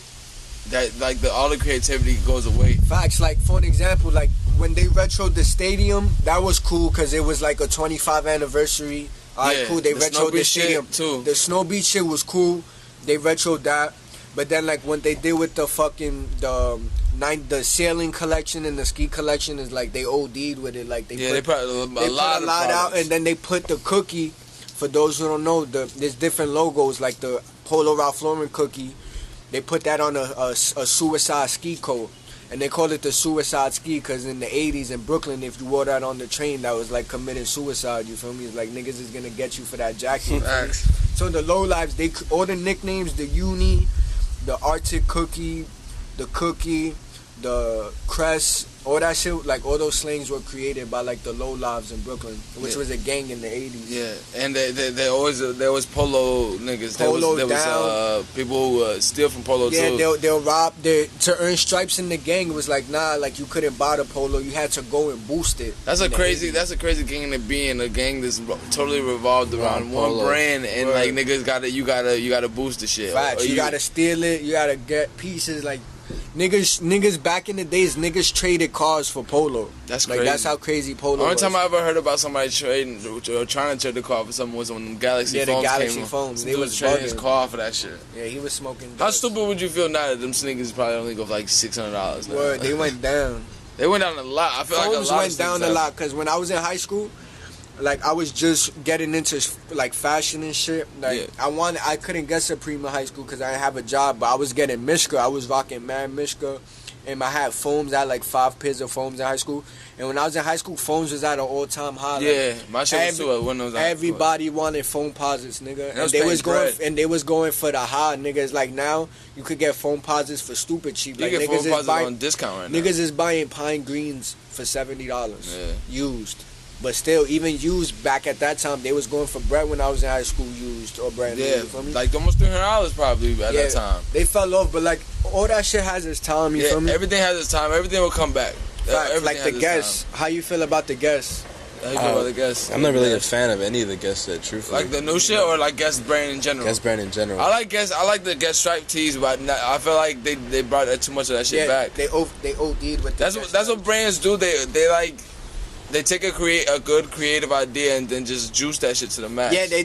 that. Like all the creativity goes away. Facts. Like for an example, like when they retroed the Stadium, that was cool because it was like a 25th anniversary. Alright, cool. They retroed the Stadium too. The Snow Beach shit was cool. They retroed that. But then like when they did with the fucking the sailing collection and the ski collection is like they OD'd with it. Like they put a lot out, and then they put the cookie. For those who don't know, there's different logos like the Polo Ralph Lauren cookie. They put that on a Suicide ski coat. And they called it the suicide ski because in the 80s in Brooklyn, if you wore that on the train, that was like committing suicide, you feel me? It's like niggas is gonna get you for that jacket. So the low lives, all the nicknames, the Uni, the Arctic Cookie, the Cookie, the Crest, all that shit, like all those slangs were created by like the low lives in Brooklyn, which was a gang in the 80s. Yeah, and there was polo niggas. Polo there was people who steal from polo too. Yeah, they'll rob. To earn stripes in the gang, it was like, nah, like you couldn't buy the polo. You had to go and boost it. That's a crazy gang to be in. A gang that's totally revolved around one brand, and like niggas you gotta boost the shit. Facts. You gotta steal it. You gotta get pieces. Like niggas back in the days, niggas traded cars for polo. That's crazy. Like that's how crazy polo. The only was. time I ever heard about somebody trading or trying to trade the car for something was when the Galaxy phones came. Yeah, the Galaxy phones. They was trading his car for that shit. Yeah, he was smoking. How stupid would you feel now that them sneakers probably only go for like $600? Word, they went down. They went down a lot. I feel phones like a lot went down a lot because when I was in high school, like I was just getting into like fashion and shit. Like I couldn't get Supreme in high school because I didn't have a job, but I was getting Mishka. I was rocking Mad Mishka. And I had foams. I had like 5 pairs of foams in high school. And when I was in high school, foams was at an all-time high. Yeah, my shit was too. When those everybody wanted foam posits, nigga. And they was going for the high, niggas. Like now, you could get foam posits for stupid cheap. Like you get niggas foam posits on discount right now. Niggas is buying pine greens for $70 used. But still, even used back at that time, they was going for bread when I was in high school, used or brand new. Yeah, you feel me? like almost $300 probably at that time. They fell off, but like all that shit has its time. You feel me? Everything has its time. Everything will come back. Like the guests. How you feel about the guests? How you feel about the guests? I'm not really a fan of any of the guests that, truthfully. Like the new shit or like guest brand in general? Guest brand in general. I like the guest stripe tees, but I feel like they brought too much of that shit back. They OD'd with that's what brands do. They take a good creative idea and then just juice that shit to the max. Yeah, they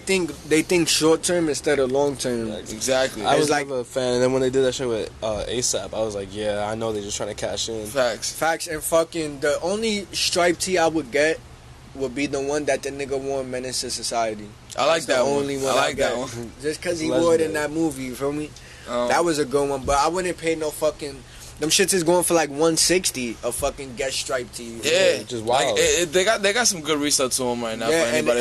think short term instead of long term. Exactly. I was like a fan, and then when they did that shit with ASAP, I was like, yeah, I know they're just trying to cash in. Facts, and fucking the only stripe tee I would get would be the one that the nigga wore in Menace to Society. I like that one. Only one I like that one. Just because he wore it in that movie, you feel me? That was a good one, but I wouldn't pay no fucking. Them shits is going for like $160 a fucking guest stripe tee. Yeah, just wild. Like, they got some good resale to them right now. Yeah, for anybody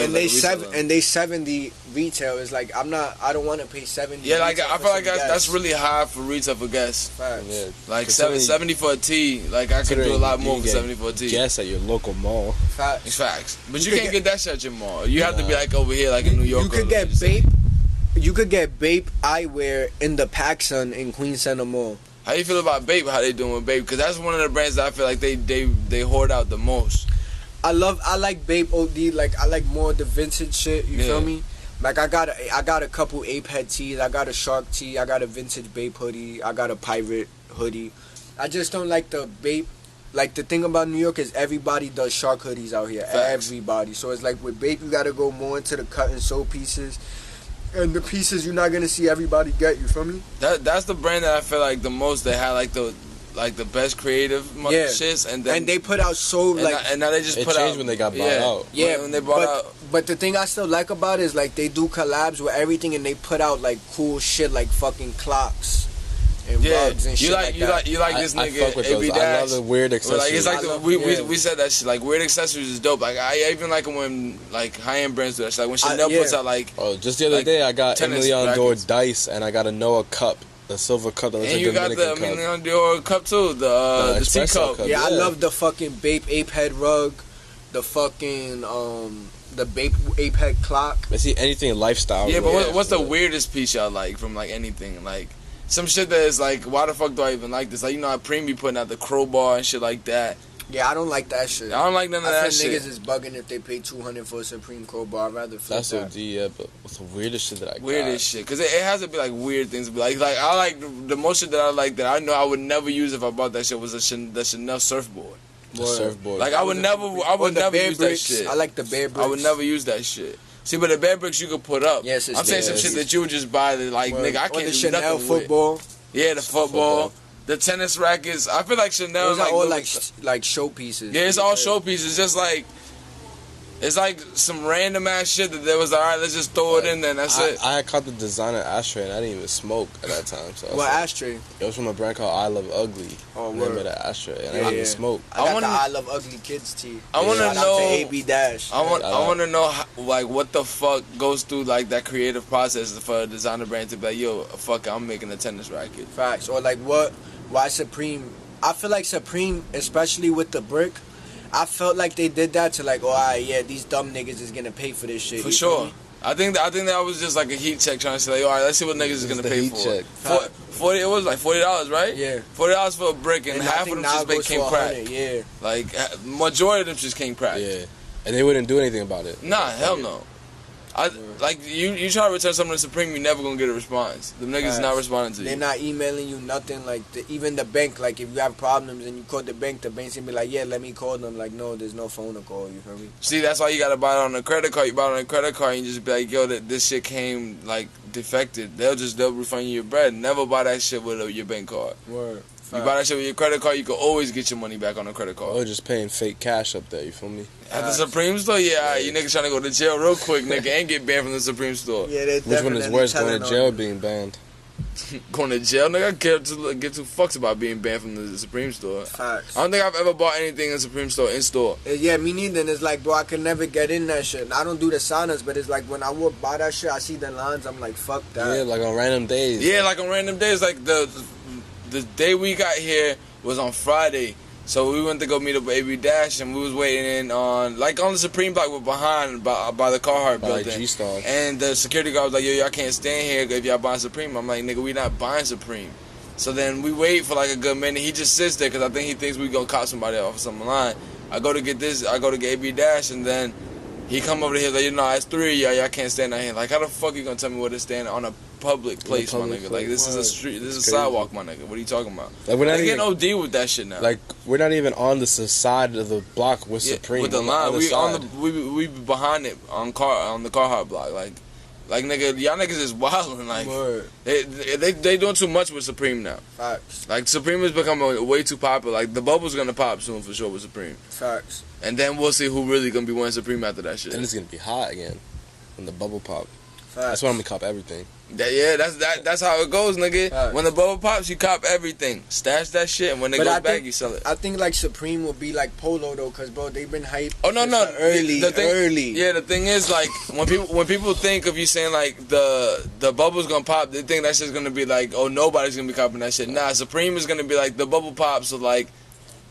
and they 70 retail is like I don't want to pay 70. Yeah, like I feel like that's really high for retail for guests. Facts. Yeah, like 70 for a tee. Like I could do a lot more for 70 for a tee. Guess at your local mall. Facts. But you can't get that shit at your mall. You have to be like over here, like in New York. You could get Bape. You could get Bape eyewear in the PacSun in Queens Center Mall. How you feel about Bape? How they doing with Bape? Because that's one of the brands that I feel like they hoard out the most. I like Bape OD. Like I like more of the vintage shit. You feel me? Like I got a couple ape head tees. I got a shark tee. I got a vintage Bape hoodie. I got a pirate hoodie. I just don't like the Bape. Like the thing about New York is everybody does shark hoodies out here. Facts. Everybody. So it's like with Bape, you gotta go more into the cut and sew pieces. And the pieces you're not gonna see everybody get, you feel me? That's the brand that I feel like the most. They had like the best creative shits, and they put out and now they just it put changed out when they got bought out. Yeah, when they bought out. But the thing I still like about it is like they do collabs with everything, and they put out like cool shit like fucking clocks and rugs and shit you like this nigga. I fuck with those. I love the weird accessories. Like, it's like we said that shit. Like weird accessories is dope. Like I even like when like high end brands do that shit. Like when Chanel puts out like. Oh, just the other day I got a Million Dior dice and I got a Noah cup. The silver cup that looks like Dominican cup. And you got the Dior cup too, the tea cup. Yeah, I love the fucking Bape ape head rug, the fucking the Bape ape head clock. I see anything lifestyle. Yeah, but what's the weirdest piece y'all like from like anything? Like some shit that is like, why the fuck do I even like this? Like, you know how Preem be putting out the crowbar and shit like that. Yeah, I don't like that shit. I don't like none of that shit. Niggas is bugging if they pay $200 for a Supreme Crowbar. I'd rather flip that. That's OD, yeah, but what's the weirdest shit that I got? Weirdest shit. Because it has to be like weird things. Like I like the most shit that I like that I know I would never use if I bought that shit was the Chanel surfboard. The surfboard. Like I would never use that shit. I like the bear bricks. I would never use that shit. See, but the bear bricks you could put up. Yes, I'm saying some shit that you would just buy that like, nigga, I can't do Chanel nothing football. With. Yeah, the football. The tennis rackets. I feel like Chanel. Those are all like showpieces. Yeah, it's all showpieces. Just like It's like some random ass shit that there was alright. Let's just throw it in there. And that's it. I had caught the designer ashtray and I didn't even smoke at that time. So What ashtray? It was from a brand called I Love Ugly. Oh, and word. they made an ashtray and I didn't even smoke. I got the I Love Ugly Kids tee. I want to Shout out know. to AB Dash. I want to know how, like what the fuck goes through like that creative process for a designer brand to be like, yo, fuck it, I'm making a tennis racket. Facts. Or like why Supreme? I feel like Supreme, especially with the brick, I felt like they did that to like, oh, alright, yeah, these dumb niggas is gonna pay for this shit. For sure. I think that was just like a heat check trying to say, like, all right, let's see what niggas is gonna pay for. Check. 40, it was like $40, right? Yeah. $40 for a brick, and half of them just became crack. Yeah. Like majority of them just came crack. Yeah, and they wouldn't do anything about it. Nah, hell no. Like you try to return something to Supreme, you never gonna get a response. The niggas is not responding to you. They're not emailing you nothing. Like even the bank, like if you have problems and you call the bank's gonna be like, yeah, let me call them. Like, no, there's no phone to call. You feel me? See, that's why you gotta buy it on a credit card. You buy it on a credit card and you just be like, yo, this shit came like defected. They'll refund you your bread. Never buy that shit with your bank card. Word. You buy that shit with your credit card, you can always get your money back on a credit card. Or just paying fake cash up there, you feel me? At the Supreme store, yeah, you niggas trying to go to jail real quick, nigga, and get banned from the Supreme store. Yeah, which one is worse, going to jail or being banned? Going to jail, nigga, I give two fucks about being banned from the Supreme store. Facts. I don't think I've ever bought anything in the Supreme store in store. Yeah, me neither. And it's like, bro, I can never get in that shit. And I don't do the saunas, but it's like when I walk by that shit, I see the lines, I'm like, fuck that. Yeah, like on random days. Yeah, like on random days, like the day we got here was on Friday, so we went to go meet up with AB Dash, and we was waiting in on the Supreme block. We're behind by the Carhartt building, like G-Star. And the security guard was like, yo, y'all can't stand here if y'all buying Supreme. I'm like, nigga, we not buying Supreme. So then we wait for like a good minute. He just sits there because I think he thinks we gonna cop somebody off some line. I go to get AB Dash, and then he come over here like, you know, it's three of y'all can't stand out here. Like, how the fuck you gonna tell me where to stand on a public place, my nigga? Like, this is a street, this is a sidewalk, my nigga. What are you talking about? Like, we're not getting OD with that shit now. Like, we're not even on the side of the block with Supreme. With the line, we behind it on the Carhartt block. Like nigga, y'all niggas is wildin'. Like, they doing too much with Supreme now. Facts. Like, Supreme is becoming way too popular. Like, the bubble's gonna pop soon for sure with Supreme. Facts. And then we'll see who really gonna be wearing Supreme after that shit. Then it's gonna be hot again when the bubble pop. Facts. That's why I'm gonna cop everything. That's how it goes, nigga. Facts. When the bubble pops, you cop everything, stash that shit, and when it goes back, you sell it. I think like Supreme will be like Polo though, cause bro, they've been hyped. Oh no, early. Yeah, the thing is, like, when people think of you saying like the bubble's gonna pop, they think that shit's gonna be like, oh, nobody's gonna be copping that shit. Nah, Supreme is gonna be like the bubble pops, so like.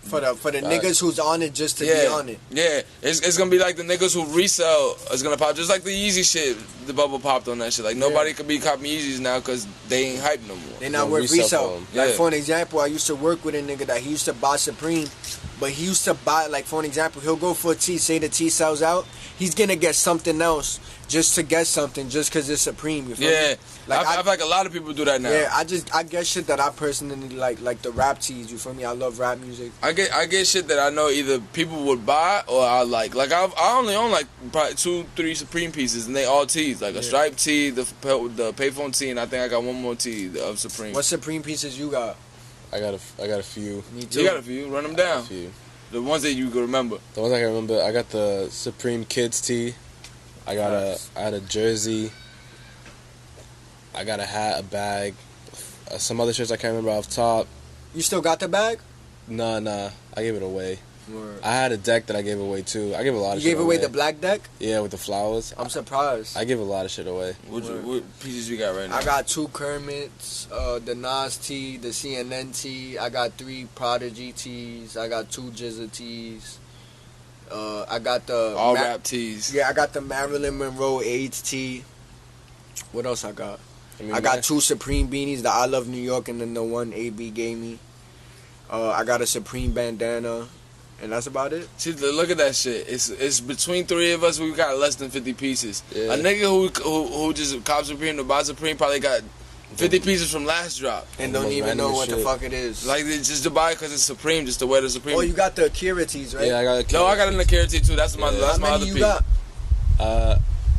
For the niggas who's on it just to be on it. Yeah, it's gonna be like the niggas who resell is gonna pop, just like the Yeezy shit. The bubble popped on that shit. Like, nobody could be copying Yeezys now because they ain't hype no more. They not worth resell. Like, for an example, I used to work with a nigga that he used to buy Supreme, but he used to buy, like, for an example, he'll go for a tee, say the tee sells out, he's gonna get something else just to get something just because it's Supreme. You feel me? Like, I feel like a lot of people do that now. Yeah, I get shit that I personally like the rap tees. You feel me? I love rap music. I get shit that I know either people would buy or I like. Like, I only own like probably 2-3 Supreme pieces, and they all tees. Like a striped tee, the payphone tee, and I think I got one more tee of Supreme. What Supreme pieces you got? I got a few. Me too. You got a few. Run them down. A few. The ones that you can remember. The ones I can remember. I got the Supreme Kids tee. I had a jersey. I got a hat, a bag, some other shirts I can't remember off top. You still got the bag? Nah, I gave it away. Word. I had a deck that I gave away too. I gave a lot of shit away. You gave away the black deck? Yeah, with the flowers. I'm surprised. I give a lot of shit away. What pieces you got right now? I got 2 Kermits, the Nas tee, the CNN tee. I got 3 Prodigy tees. I got 2 Jizza tees. I got the all rap tees. Yeah, I got the Marilyn Monroe AIDS tee. What else I got? I got 2 Supreme beanies, the I Love New York, and then the one AB gave me. I got a Supreme bandana, and that's about it. See, look at that shit. It's between 3 of us. We got less than 50 pieces. Yeah. A nigga who just cops Supreme to buy Supreme probably got 50 pieces from last drop. And don't even know what the fuck it is. Like, it's just to buy it because it's Supreme, just to wear the Supreme. Oh, you got the Akira tees, right? Yeah, I got Akira. No, I got an Akira tee too. That's my other piece. How many you got?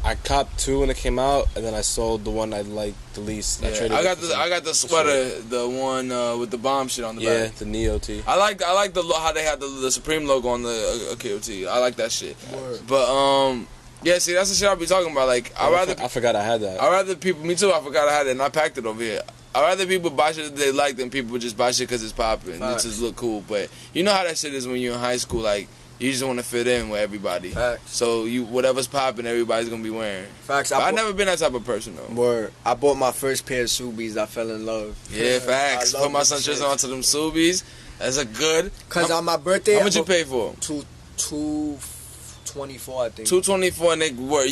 I copped 2 when it came out, and then I sold the one I liked the least. Yeah, I got the sweater, the one with the bomb shit on the back. Yeah, the Neo tee. I like how they had the Supreme logo on the KOT. I like that shit. Word. But yeah, see, that's the shit I be talking about. Like, I forgot I had that. I'd rather people. Me too. I forgot I had it, and I packed it over here. I'd rather people buy shit that they like than people just buy shit because it's popping. It just look cool. But you know how that shit is when you're in high school. Like, you just want to fit in with everybody. Facts. So whatever's popping, everybody's gonna be wearing. Facts. I've never been that type of person though. Word. I bought my first pair of Subies. I fell in love. Yeah, facts. Put my son Tristan onto them Subies. That's a good. Cause on my birthday, how much you pay for? 224, I think. 224, and they were.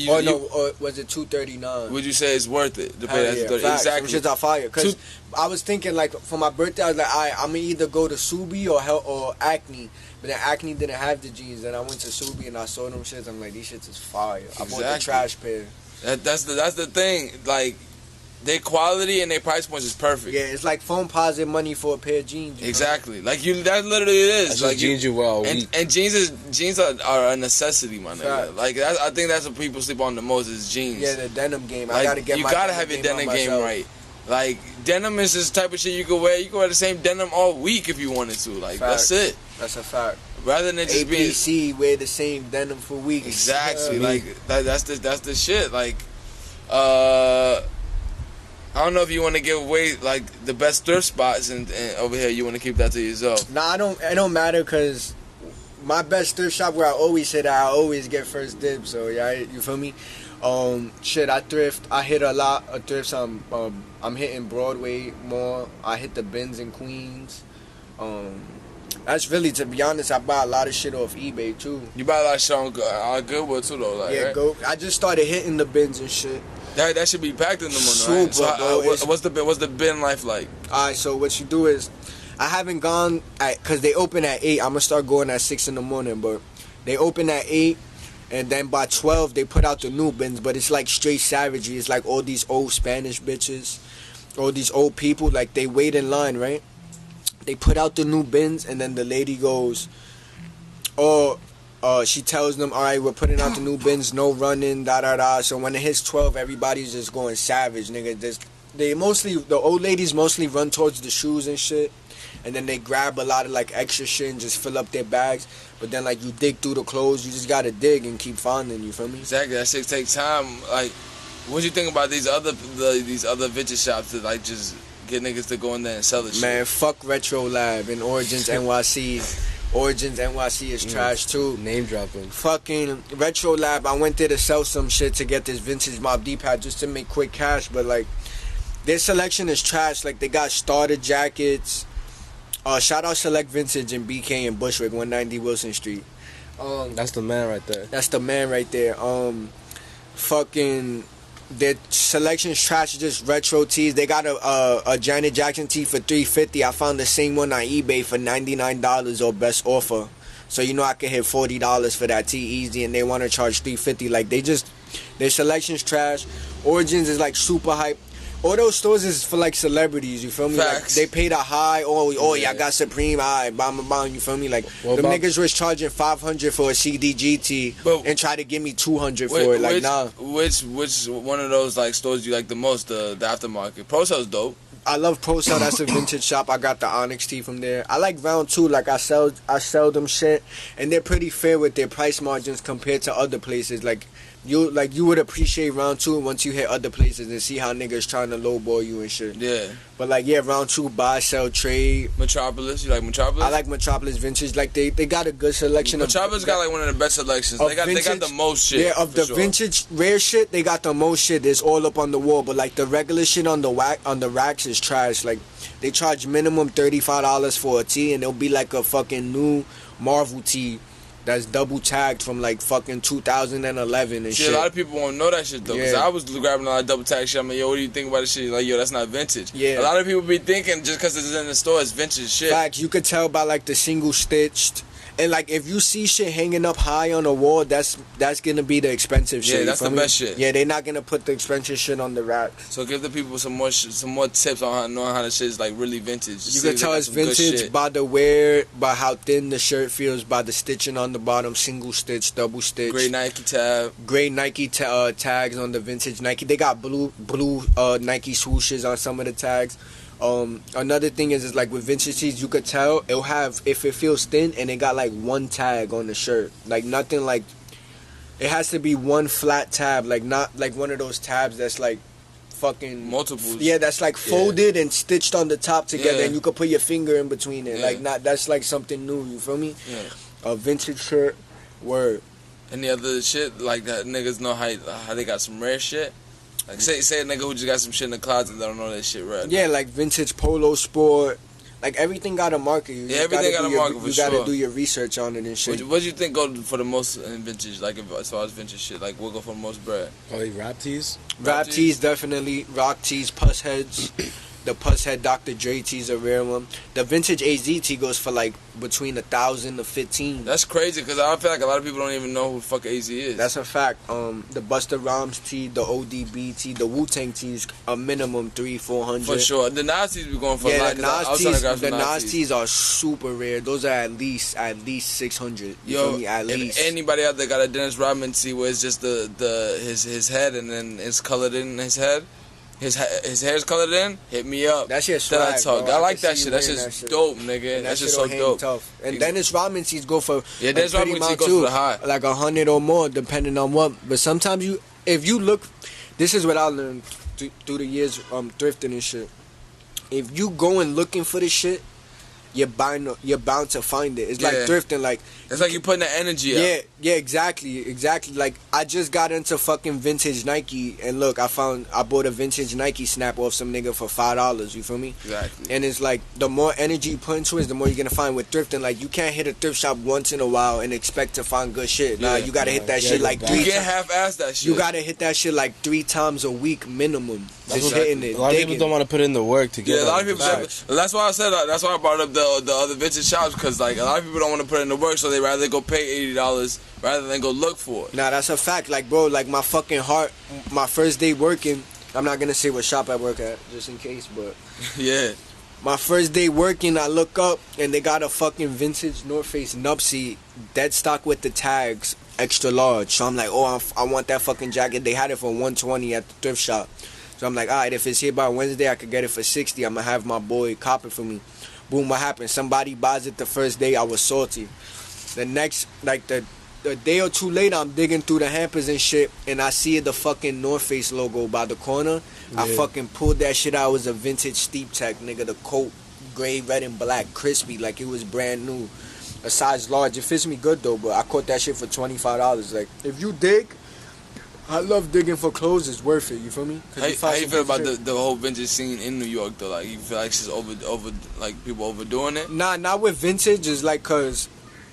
Or was it 239? Would you say it's worth it to pay that? Yeah, exactly. Shit's on fire. Cause I was thinking like for my birthday, I was like, I'm gonna either go to Subi or Acne. But then Acne didn't have the jeans. Then I went to Subi and I saw them shits. I'm like, these shits is fire. I bought the trash pair. That's the thing. Like, their quality and their price points is perfect. Yeah, it's like phone positive money for a pair of jeans. Exactly. Like that literally it is. That's like jeans you well. And jeans are a necessity, my nigga. Like I think that's what people sleep on the most is jeans. Yeah, the denim game. Like, I gotta you gotta have your denim game right. Like, denim is this type of shit you can wear. You can wear the same denim all week if you wanted to. Like, that's it. That's a fact. Rather than just ABC, wear the same denim for weeks. Exactly. Like, that's the shit. Like, I don't know if you want to give away, like, the best thrift spots and over here. You want to keep that to yourself. Nah, it don't matter because my best thrift shop where I always hit, I always get first dibs. So, yeah, you feel me? Shit, I thrift. I hit a lot of thrifts. I'm hitting Broadway more. I hit the Bins in Queens. That's really, to be honest, I buy a lot of shit off eBay too. You buy a lot of shit on Goodwill too, though. Like, yeah, right? I just started hitting the Bins and shit. That should be packed in the morning, right? So, what's the bin life like? Alright, so what you do is, I haven't gone because they open at 8. I'm gonna start going at 6 in the morning, but they open at 8. And then by 12, they put out the new bins, but it's like straight savagery. It's like all these old Spanish bitches, all these old people, like they wait in line, right? They put out the new bins, and then the lady goes, she tells them, all right, we're putting out the new bins, no running, da-da-da. So when it hits 12, everybody's just going savage, nigga. The old ladies mostly run towards the shoes and shit. And then they grab a lot of like extra shit and just fill up their bags. But then like you dig through the clothes, you just gotta dig and keep finding. You feel me? Exactly. That shit takes time. Like, what you think about these other vintage shops that like just get niggas to go in there and sell the shit? Man, fuck Retro Lab and Origins NYC. Origins NYC is trash too. Name dropping. Fucking Retro Lab. I went there to sell some shit to get this vintage Mob Deep hat just to make quick cash. But like their selection is trash. Like they got starter jackets. Shout out Select Vintage and BK and Bushwick, 190 Wilson Street. That's the man right there. That's the man right there. Fucking their selection's trash. Just retro tees. They got a Janet Jackson tee for $350. I found the same one on eBay for $99 or best offer. So you know I could hit $40 for that tee easy, and they want to charge $350. Like their selection's trash. Origins is like super hype. All those stores is for like celebrities, you feel me? Facts. Like they paid a high. Y'all got Supreme, alright, bam, you feel me? Like them niggas was charging $500 for a CDGT and try to give me $200 for it. Like nah. Which one of those like stores you like the most? The aftermarket. Pro Cell's dope. I love Pro Cell. That's a vintage shop. I got the Onyx tee from there. I like Round 2. Like I sell them shit, and they're pretty fair with their price margins compared to other places. Like you would appreciate Round 2 once you hit other places and see how niggas trying to lowball you and shit. Yeah. But like Round 2, buy, sell, trade. Metropolis. You like Metropolis? I like Metropolis Vintage. Like they got a good selection. Metropolis got like one of the best selections. They got the most shit. Yeah, of the vintage rare shit, they got the most shit. It's all up on the wall. But like the regular shit on the racks is trash. Like they charge minimum $35 for a tee, and it'll be like a fucking new Marvel tee that's double tagged from like fucking 2011 and shit. A lot of people won't know that shit though. Cause I was grabbing a lot of double tag shit. I'm like, yo, what do you think about this shit? Like, yo, that's not vintage. Yeah. A lot of people be thinking just because it's in the store, it's vintage shit. Facts. You could tell by like the single stitched And like if you see shit hanging up high on a wall, that's gonna be the expensive shit. Yeah, that's the best shit. Yeah, they're not gonna put the expensive shit on the rack. So give the people some more tips on knowing how the shit is like really vintage. You can tell it's vintage by the wear, by how thin the shirt feels, by the stitching on the bottom, single stitch, double stitch. Great Nike tab. Great Nike tags on the vintage Nike. They got blue Nike swooshes on some of the tags. Another thing is like with vintage tees, you could tell it'll have, if it feels thin and it got like one tag on the shirt, like nothing, like it has to be one flat tab, like not like one of those tabs that's like fucking multiples. Yeah, that's like folded and stitched on the top together, and you could put your finger in between it. Like not, that's like something new. You feel me? Yeah. A vintage shirt, word. Any other shit like that? Niggas know how they got some rare shit. Like say a nigga who just got some shit in the closet that don't know that shit right. Yeah, like vintage polo sport. Like everything got a market. Everything got a market for sure. You gotta do your research on it and shit. What do you think go for the most in vintage? Like as far as vintage shit, like what go for the most bread? Probably rap tees. Rap tees definitely. Rock tees, puss heads. The puss head Dr. Dre tees a rare one. The vintage AZ tee goes for like between 1,000 to 15. That's crazy because I feel like a lot of people don't even know who the fuck AZ is. That's a fact. The Busta Rhymes tee, the ODB tee, the Wu-Tang tees, a minimum 300-400. For sure. The Nas tees be going for a lot. The Nas tees are super rare. Those are at least 600. You feel me? At least. If anybody out there got a Dennis Rodman tee where it's just his head and then it's colored in his head. His hair's colored in. Hit me up. That shit's swag, Telatalk. I like that shit. That's just dope, nigga. That's just so dope. Tough. And Dennis Rodman tees go for Dennis Rodman tees go for the high, like 100 or more, depending on what. But sometimes if you look, this is what I learned through the years thrifting and shit. If you going looking for this shit, you're bound to find it. It's like thrifting, like it's like you putting the energy out. Yeah, exactly. Like I just got into fucking vintage Nike, and look, I bought a vintage Nike snap off some nigga for $5. You feel me? Exactly. And it's like the more energy you put into it, the more you're gonna find with thrifting. Like you can't hit a thrift shop once in a while and expect to find good shit. Nah, you gotta hit that shit like 3 times. You can't half-ass that shit. You gotta hit that shit like 3 times a week minimum. Just hitting it. A lot of people don't want to put in the work to get. Yeah, a lot of people. That's why I said that. That's why I brought up the other vintage shops, because like a lot of people don't want to put in the work, so they rather go pay $80 rather than go look for it. Nah, that's a fact. Like bro, like my fucking heart, my first day working. I'm not gonna say what shop I work at, just in case, but yeah. My first day working, I look up and they got a fucking vintage North Face Nupsy, dead stock with the tags, extra large. So I'm like, oh, I want that fucking jacket. They had it for $120 at the thrift shop. So I'm like, all right, if it's here by Wednesday, I could get it for $60. I'm gonna have my boy cop it for me. Boom, what happened? Somebody buys it the first day. I was salty. The next, like the day or two later, I'm digging through the hampers and shit, and I see the fucking North Face logo by the corner. Yeah. I fucking pulled that shit out. It was a vintage Steep Tech, nigga. The coat, gray, red, and black, crispy, like it was brand new. A size large. It fits me good though, but I caught that shit for $25. Like, if you dig, I love digging for clothes. It's worth it. You feel me? How you feel about the whole vintage scene in New York though? Like, you feel like it's over like people overdoing it? Nah, not with vintage. It's like, cause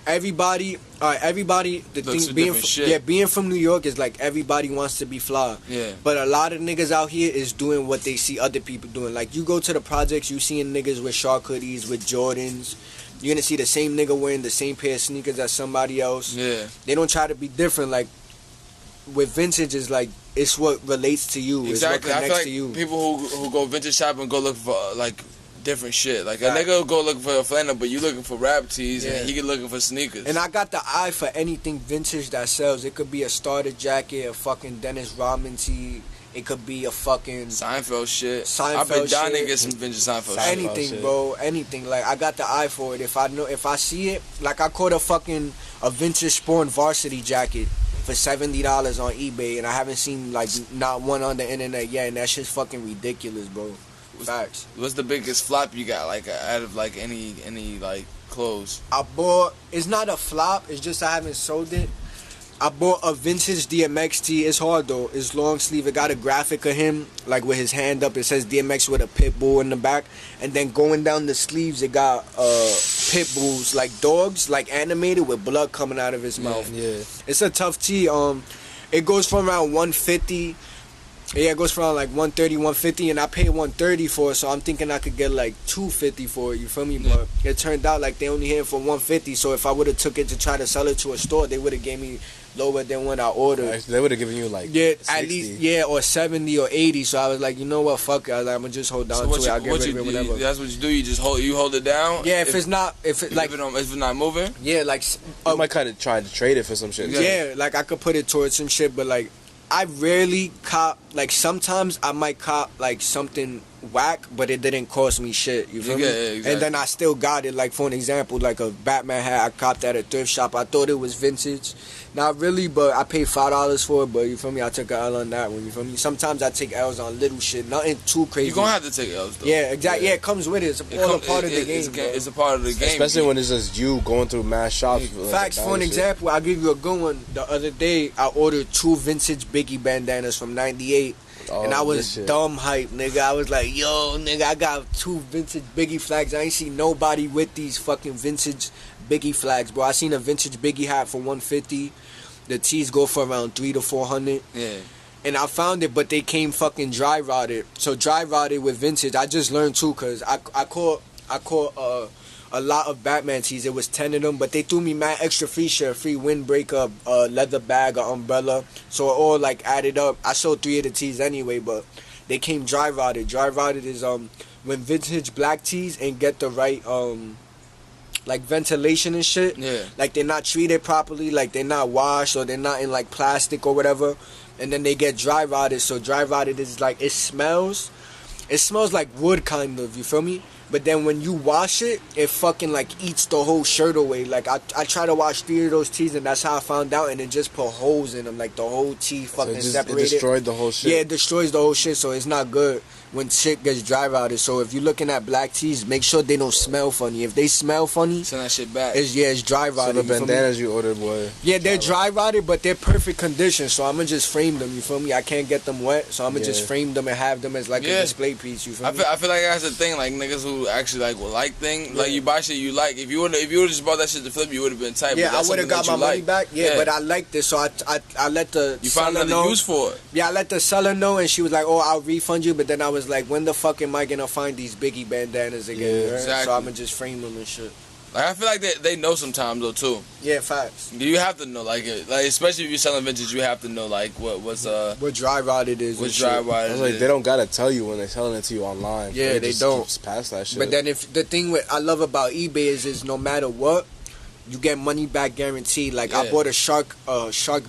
everybody, the looks thing being from New York is like everybody wants to be fly. Yeah. But a lot of niggas out here is doing what they see other people doing. Like, you go to the projects, you seeing niggas with shark hoodies, with Jordans. You're gonna see the same nigga wearing the same pair of sneakers as somebody else. Yeah. They don't try to be different. Like, with vintage, is like, it's what relates to you. Exactly. It's what connects I feel like to you. people who go vintage shopping go look for like different shit. Like, a nigga will go looking for a flannel, but you looking for rap tees, and he get looking for sneakers. And I got the eye for anything vintage that sells. It could be a starter jacket, a fucking Dennis Rodman tee. It could be a fucking Seinfeld shit. Seinfeld I've been dying shit. to get some vintage Seinfeld shit. Anything, bro. Anything. Like, I got the eye for it. If I see it, like, I caught a vintage Spawn varsity jacket for $70 on eBay, and I haven't seen like not one on the internet yet, and that shit's fucking ridiculous, bro. Facts. What's the biggest flop you got, like, out of like any like clothes? I bought. It's not a flop. It's just I haven't sold it. I bought a vintage DMX tee. It's hard though. It's long sleeve. It got a graphic of him like with his hand up. It says DMX with a pit bull in the back, and then going down the sleeves, it got pit bulls, like dogs, like animated with blood coming out of his mouth. Yeah. It's a tough tee. It goes from around 150 Yeah, it goes for around like 130, 150, and I paid 130 for it, so I'm thinking I could get like 250 for it, you feel me? Yeah. But it turned out like they only hit it for 150, so if I would have took it to try to sell it to a store, they would have gave me lower than what I ordered. Actually, they would have given you like Yeah, 60. at least, yeah, or 70 or 80, so I was like, you know what, fuck it, I was like, I'm gonna just hold down to it, I'll get rid of it, whatever. That's what you do, you just hold it down? Yeah, if it's like, if it's not moving? yeah, like, You might kind of try to trade it for some shit. yeah, like I could put it towards some shit, but like I rarely cop. Like sometimes I might cop like something whack, but it didn't cost me shit. You feel me? Yeah, exactly. And then I still got it. Like for an example, like a Batman hat I copped at a thrift shop. I thought it was vintage, not really, but I paid $5 for it. But you feel me? I took an L on that one. You feel me? Sometimes I take L's on little shit, nothing too crazy. You're gonna have to take L's though. Yeah, exactly. Yeah, it comes with it. It's all a part of the game. It's a part of the game. Especially when it's just you going through mass shops. Facts. For an example, I'll give you a good one. The other day, I ordered 2 vintage Biggie bandanas from '98. And I was dumb hype, nigga. I was like, yo, nigga, I got 2 vintage Biggie flags. I ain't seen nobody with these fucking vintage Biggie flags, bro. I seen a vintage Biggie hat for 150. The tees go for around 300 to 400. Yeah. And I found it, but they came fucking dry rotted. So dry rotted with vintage. I just learned too, cause I caught a lot of Batman tees. It was 10 of them, but they threw me mad extra free shit, free windbreaker, leather bag, an umbrella. So it all like added up. I sold 3 of the tees anyway, but they came dry rotted. Dry rotted is when vintage black tees ain't get the right like ventilation and shit. Yeah. Like they're not treated properly, like they're not washed or they're not in like plastic or whatever, and then they get dry rotted. So dry rotted is like it smells like wood kind of, you feel me? But then when you wash it, it fucking like eats the whole shirt away. Like I tried to wash 3 of those tees, and that's how I found out. And it just put holes in them, like the whole tee fucking separated. It destroyed the whole shit. Yeah, it destroys the whole shit. So it's not good when shit gets dry rotted. So if you're looking at black tees, make sure they don't smell funny. If they smell funny, send that shit back. It's dry rotted. So the bandanas you ordered were they're dry rotted, but they're perfect condition. So I'm gonna just frame them. You feel me? I can't get them wet, so I'm gonna just frame them and have them as like a display piece. You feel me? I feel like that's the thing. Like niggas who actually like will like things. Like you buy shit you like. If you would just bought that shit to flip, you would have been tight. Yeah, I would have got my money back. Yeah, but I liked it, so I let the you found seller another use for it. Yeah, I let the seller know, and she was like, "Oh, I'll refund you." But then I was like, "When the fuck am I gonna find these Biggie bandanas again?" Yeah, right? exactly. So I'm gonna just frame them and shit. Like I feel like they know sometimes though too. Yeah, facts. You have to know like especially if you're selling vintage, you have to know like what dry rotted is. What dry rotted is. Like they don't gotta tell you when they're selling it to you online. Yeah, they don't. Just pass that shit. But then if the thing I love about eBay is no matter what, you get money back guaranteed. Like I bought a shark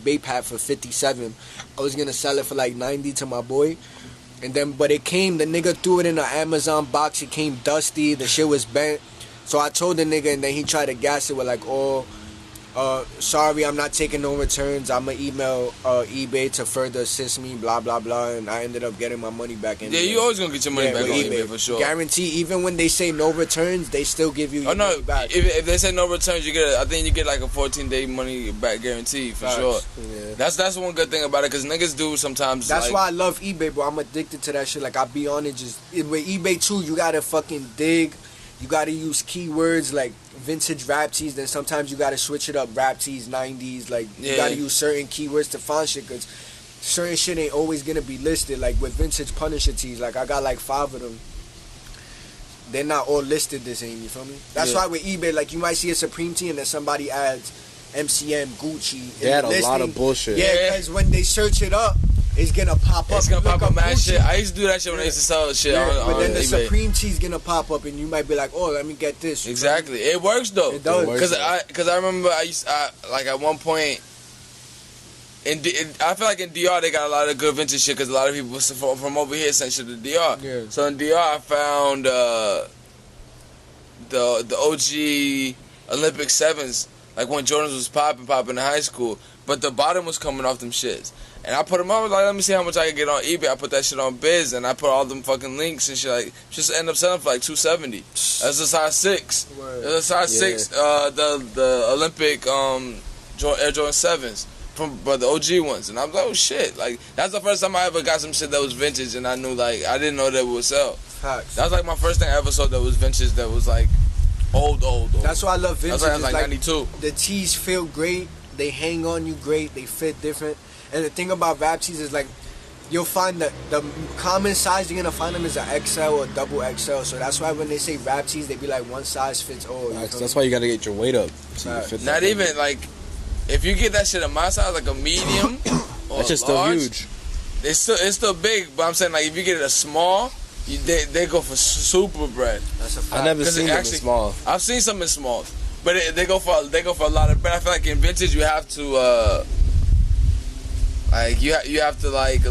bait hat for 57. I was gonna sell it for like 90 to my boy. And then but the nigga threw it in an Amazon box. It came dusty. The shit was bent. So I told the nigga, and then he tried to gas it with like, sorry, I'm not taking no returns. I'm gonna email eBay to further assist me, blah blah blah. And I ended up getting my money back. Yeah, you always gonna get your money back on eBay for sure. Guarantee. Even when they say no returns, they still give you your money back. If they say no returns, I think you get like a 14-day money back guarantee for sure. Yeah. That's one good thing about it, because niggas do sometimes. That's why I love eBay, bro. I'm addicted to that shit. Like I'll be on it. Just with eBay too, you gotta fucking dig. You gotta use keywords like vintage rap tees. Then sometimes you gotta switch it up, rap tees, 90s. Like you gotta use certain keywords to find shit, cause certain shit ain't always gonna be listed. Like with vintage Punisher tees, like I got like 5 of them. They're not all listed the same. You feel me? That's why with eBay, like you might see a Supreme tee and then somebody adds MCM, Gucci. They had a lot of bullshit. Yeah, because when they search it up, it's gonna pop up. It's gonna pop up mad shit. I used to do that shit when I used to sell shit on but then the eBay. Supreme tee's gonna pop up, and you might be like, "Oh, let me get this." Exactly, it works though. It does. Because I remember like at one point, I feel like in DR they got a lot of good vintage shit, because a lot of people from over here sent shit to DR. Yeah. So in DR I found the OG Olympic 7s, like when Jordans was popping in high school, but the bottom was coming off them shits. And I put them up, like, let me see how much I can get on eBay. I put that shit on Biz, and I put all them fucking links and shit, like, just end up selling for like $270. That's a size 6. Word. That's a size 6, the Olympic Air Jordan 7s, but the OG ones. And I was like, oh shit. Like, that's the first time I ever got some shit that was vintage, and I knew, like, I didn't know that would sell. Facts. That was like my first thing I ever saw that was vintage, that was like old. That's why I love vintage. That was like 92. The tees feel great. They hang on you great. They fit different. And the thing about rap tees is like, you'll find that the common size you're gonna find them is an XL or double XL. So that's why when they say rap tees, they be like one size fits all. That's why you gotta get your weight up. So you fit Not even like, if you get that shit in my size, like a medium or that's just large, still huge. It's still big, but I'm saying like if you get it a small, they go for super bread. That's a fact. I never seen them in small. I've seen some in small, but they go for a lot of bread. I feel like in vintage you have to like you have to like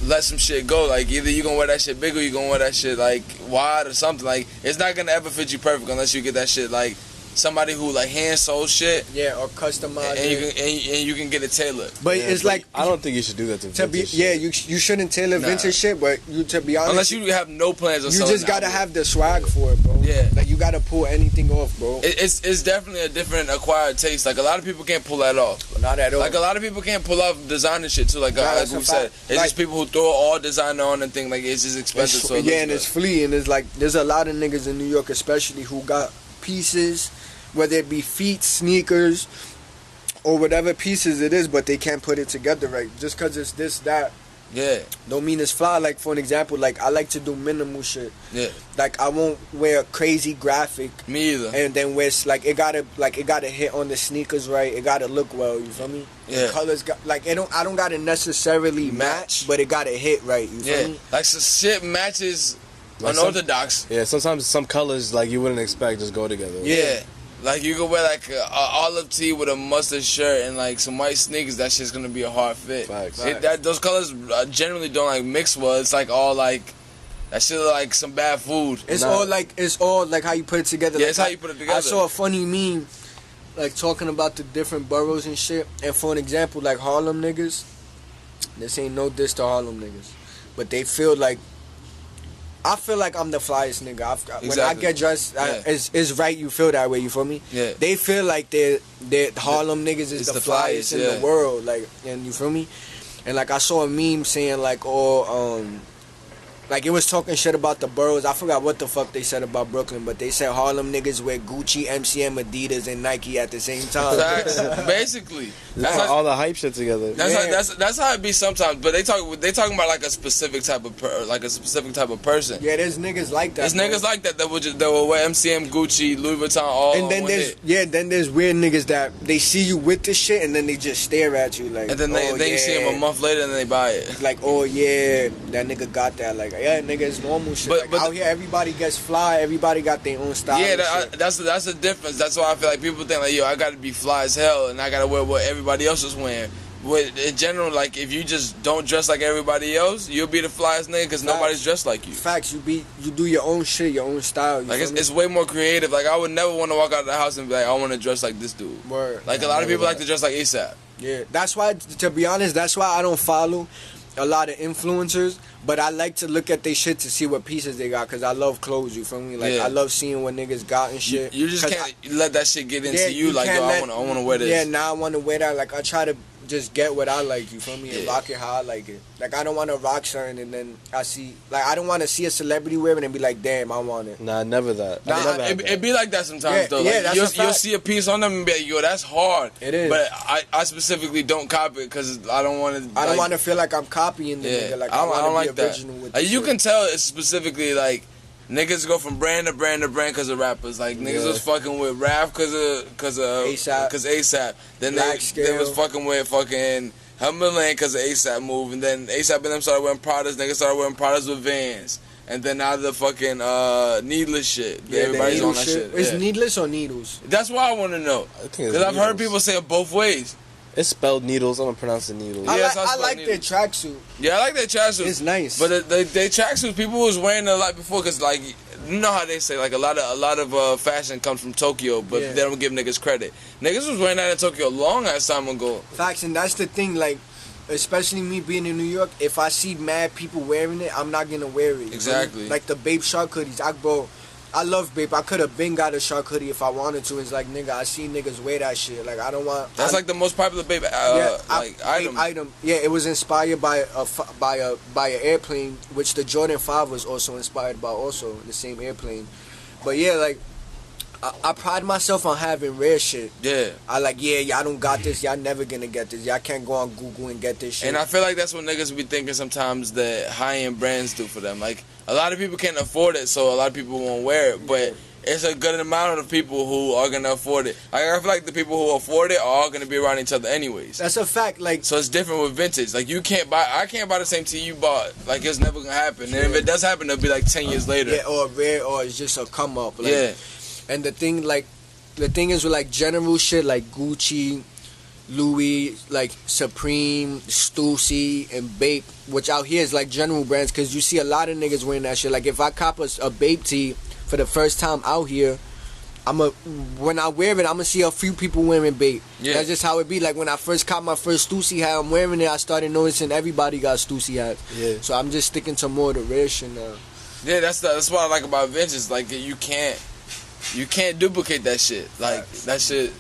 let some shit go. Like either you gonna wear that shit big or you gonna wear that shit like wide or something. Like it's not gonna ever fit you perfect unless you get that shit like somebody who like hand sew shit. Yeah, or customize and you can get it tailored. But Yeah, it's but like I don't think you should do that to vintage yeah, you shouldn't tailor vintage shit, but to be honest, unless you have no plans of you selling just gotta it. have the swag for it, bro. Yeah. Like you gotta pull anything off, bro. It's definitely a different acquired taste. Like a lot of people can't pull that off. Not at all. Like a lot of people can't pull off designer shit too. Like that's we a said, fact. it's Like- just people who throw all designer on and think like it's just expensive. So it yeah, looks and good. it's flea, and it's like there's a lot of niggas in New York, especially who got pieces, whether it be feet, sneakers, or whatever pieces it is, but they can't put it together right. Just cause it's this that Yeah, don't mean it's fly. Like for an example, like I like to do minimal shit. yeah. Like I won't wear crazy graphic. Me either. And then wear it gotta hit on the sneakers right. It gotta look well. You feel me? Yeah. The colors got like I don't gotta necessarily match, but it gotta hit right. You feel Yeah, me? like so shit matches Like unorthodox. Yeah, sometimes some colors like you wouldn't expect just go together. Yeah. Like you could wear like a olive tee with a mustard shirt and like some white sneakers. That shit's gonna be a hard fit. Facts. Those colors generally don't like mix well. It's like all like that shit look like some bad food. It's all like how you put it together. Yeah, like it's how you put it together. I saw a funny meme, like talking about the different boroughs and shit. And for an example, like Harlem niggas, this ain't no diss to Harlem niggas, but they feel like. I feel like I'm the flyest nigga. When I get dressed, it's right you feel that way, you feel me? Yeah. They feel like they're Harlem niggas is the flyest in the world, like, and you feel me? And like I saw a meme saying like, like it was talking shit about the boroughs. I forgot what the fuck they said about Brooklyn, but they said Harlem niggas wear Gucci, MCM, Adidas, and Nike at the same time. Basically, That's all the hype shit together. That's how it be sometimes. But they talking about like a specific type of person. Yeah, there's niggas like that. There's niggas like that will wear MCM, Gucci, Louis Vuitton, all. And then there's weird niggas that they see you with this shit and then they just stare at you like. And then they see him a month later and then they buy it. Like, oh yeah, that nigga got that. Like, yeah, nigga, it's normal shit. But out here, everybody gets fly. Everybody got their own style. Yeah, that's the difference. That's why I feel like people think like, yo, I gotta be fly as hell and I gotta wear what everybody else is wearing. But in general, like if you just don't dress like everybody else, you'll be the flyest nigga because nobody's dressed like you. Facts, you do your own shit, your own style. Like it's way more creative. Like I would never want to walk out of the house and be like, I want to dress like this dude. Word. Like a lot of people like to dress like ASAP. Yeah, that's why. To be honest, that's why I don't follow a lot of influencers, but I like to look at their shit to see what pieces they got, because I love clothes, you feel me? Like, I love seeing what niggas got and shit. You just can't let that shit get into you like, yo, I want to wear this. Yeah, now I want to wear that. Like, I try to just get what I like, you feel me? And rock it how I like it. Like, I don't want to rock something and then I see, like, I don't want to see a celebrity wear it and be like, damn, I want it. Nah, never that. Nah, it be like that sometimes, though. Like, that's you'll see a piece on them and be like, yo, that's hard. It is. But I specifically don't copy it because I don't want to. I don't want to feel like I'm copying the nigga. Like, I want to be original with you can tell it's specifically like niggas go from brand to brand to brand because of rappers. Like niggas was fucking with Raph because ASAP. Then they was fucking with fucking Humberland because of ASAP move, and then ASAP and them started wearing Pradas. Niggas started wearing Pradas with Vans. And then now the fucking needless shit. Yeah, everybody's on that shit. Is needless or needles? That's why I want to know. Because I've heard people say it both ways. It's spelled needles. I'm gonna pronounce it needles. I like their tracksuit. Yeah, I like their tracksuit. It's nice. But their tracksuits, people was wearing it a lot before, because like, you know how they say like a lot of fashion comes from Tokyo, but they don't give niggas credit. Niggas was wearing that in Tokyo a long ass time ago. Facts, and that's the thing. Like, especially me being in New York, if I see mad people wearing it, I'm not gonna wear it. Exactly. Like the Bape Shark hoodies. I love Bape. I could have been got a Shark hoodie if I wanted to. It's like, nigga, I see niggas wear that shit. Like, I don't want. That's like the most popular Bape item. Yeah, it was inspired by an airplane, which the Jordan 5 was also inspired by, also the same airplane. But yeah, like, I pride myself on having rare shit. Yeah. I like, y'all don't got this. Y'all never gonna get this. Y'all can't go on Google and get this shit. And I feel like that's what niggas be thinking sometimes that high-end brands do for them. Like, a lot of people can't afford it, so a lot of people won't wear it. But it's a good amount of people who are gonna afford it. Like, I feel like the people who afford it are all gonna be around each other anyways. That's a fact. Like, so it's different with vintage. Like, I can't buy the same tee you bought. Like, it's never gonna happen. And if it does happen, it'll be like 10 years later. Yeah, or rare, or it's just a come up. Like, yeah. And the thing is with like general shit like Gucci, Louis, like Supreme, Stussy, and Bape, which out here is like general brands, because you see a lot of niggas wearing that shit. Like if I cop a Bape tee for the first time out here, when I wear it, I'm gonna see a few people wearing Bape. Yeah. That's just how it be. Like when I first caught my first Stussy hat, I'm wearing it, I started noticing everybody got Stussy hats. Yeah. So I'm just sticking to more of the rare shit now. Yeah, that's what I like about vintage. Like you can't duplicate that shit. Like that shit.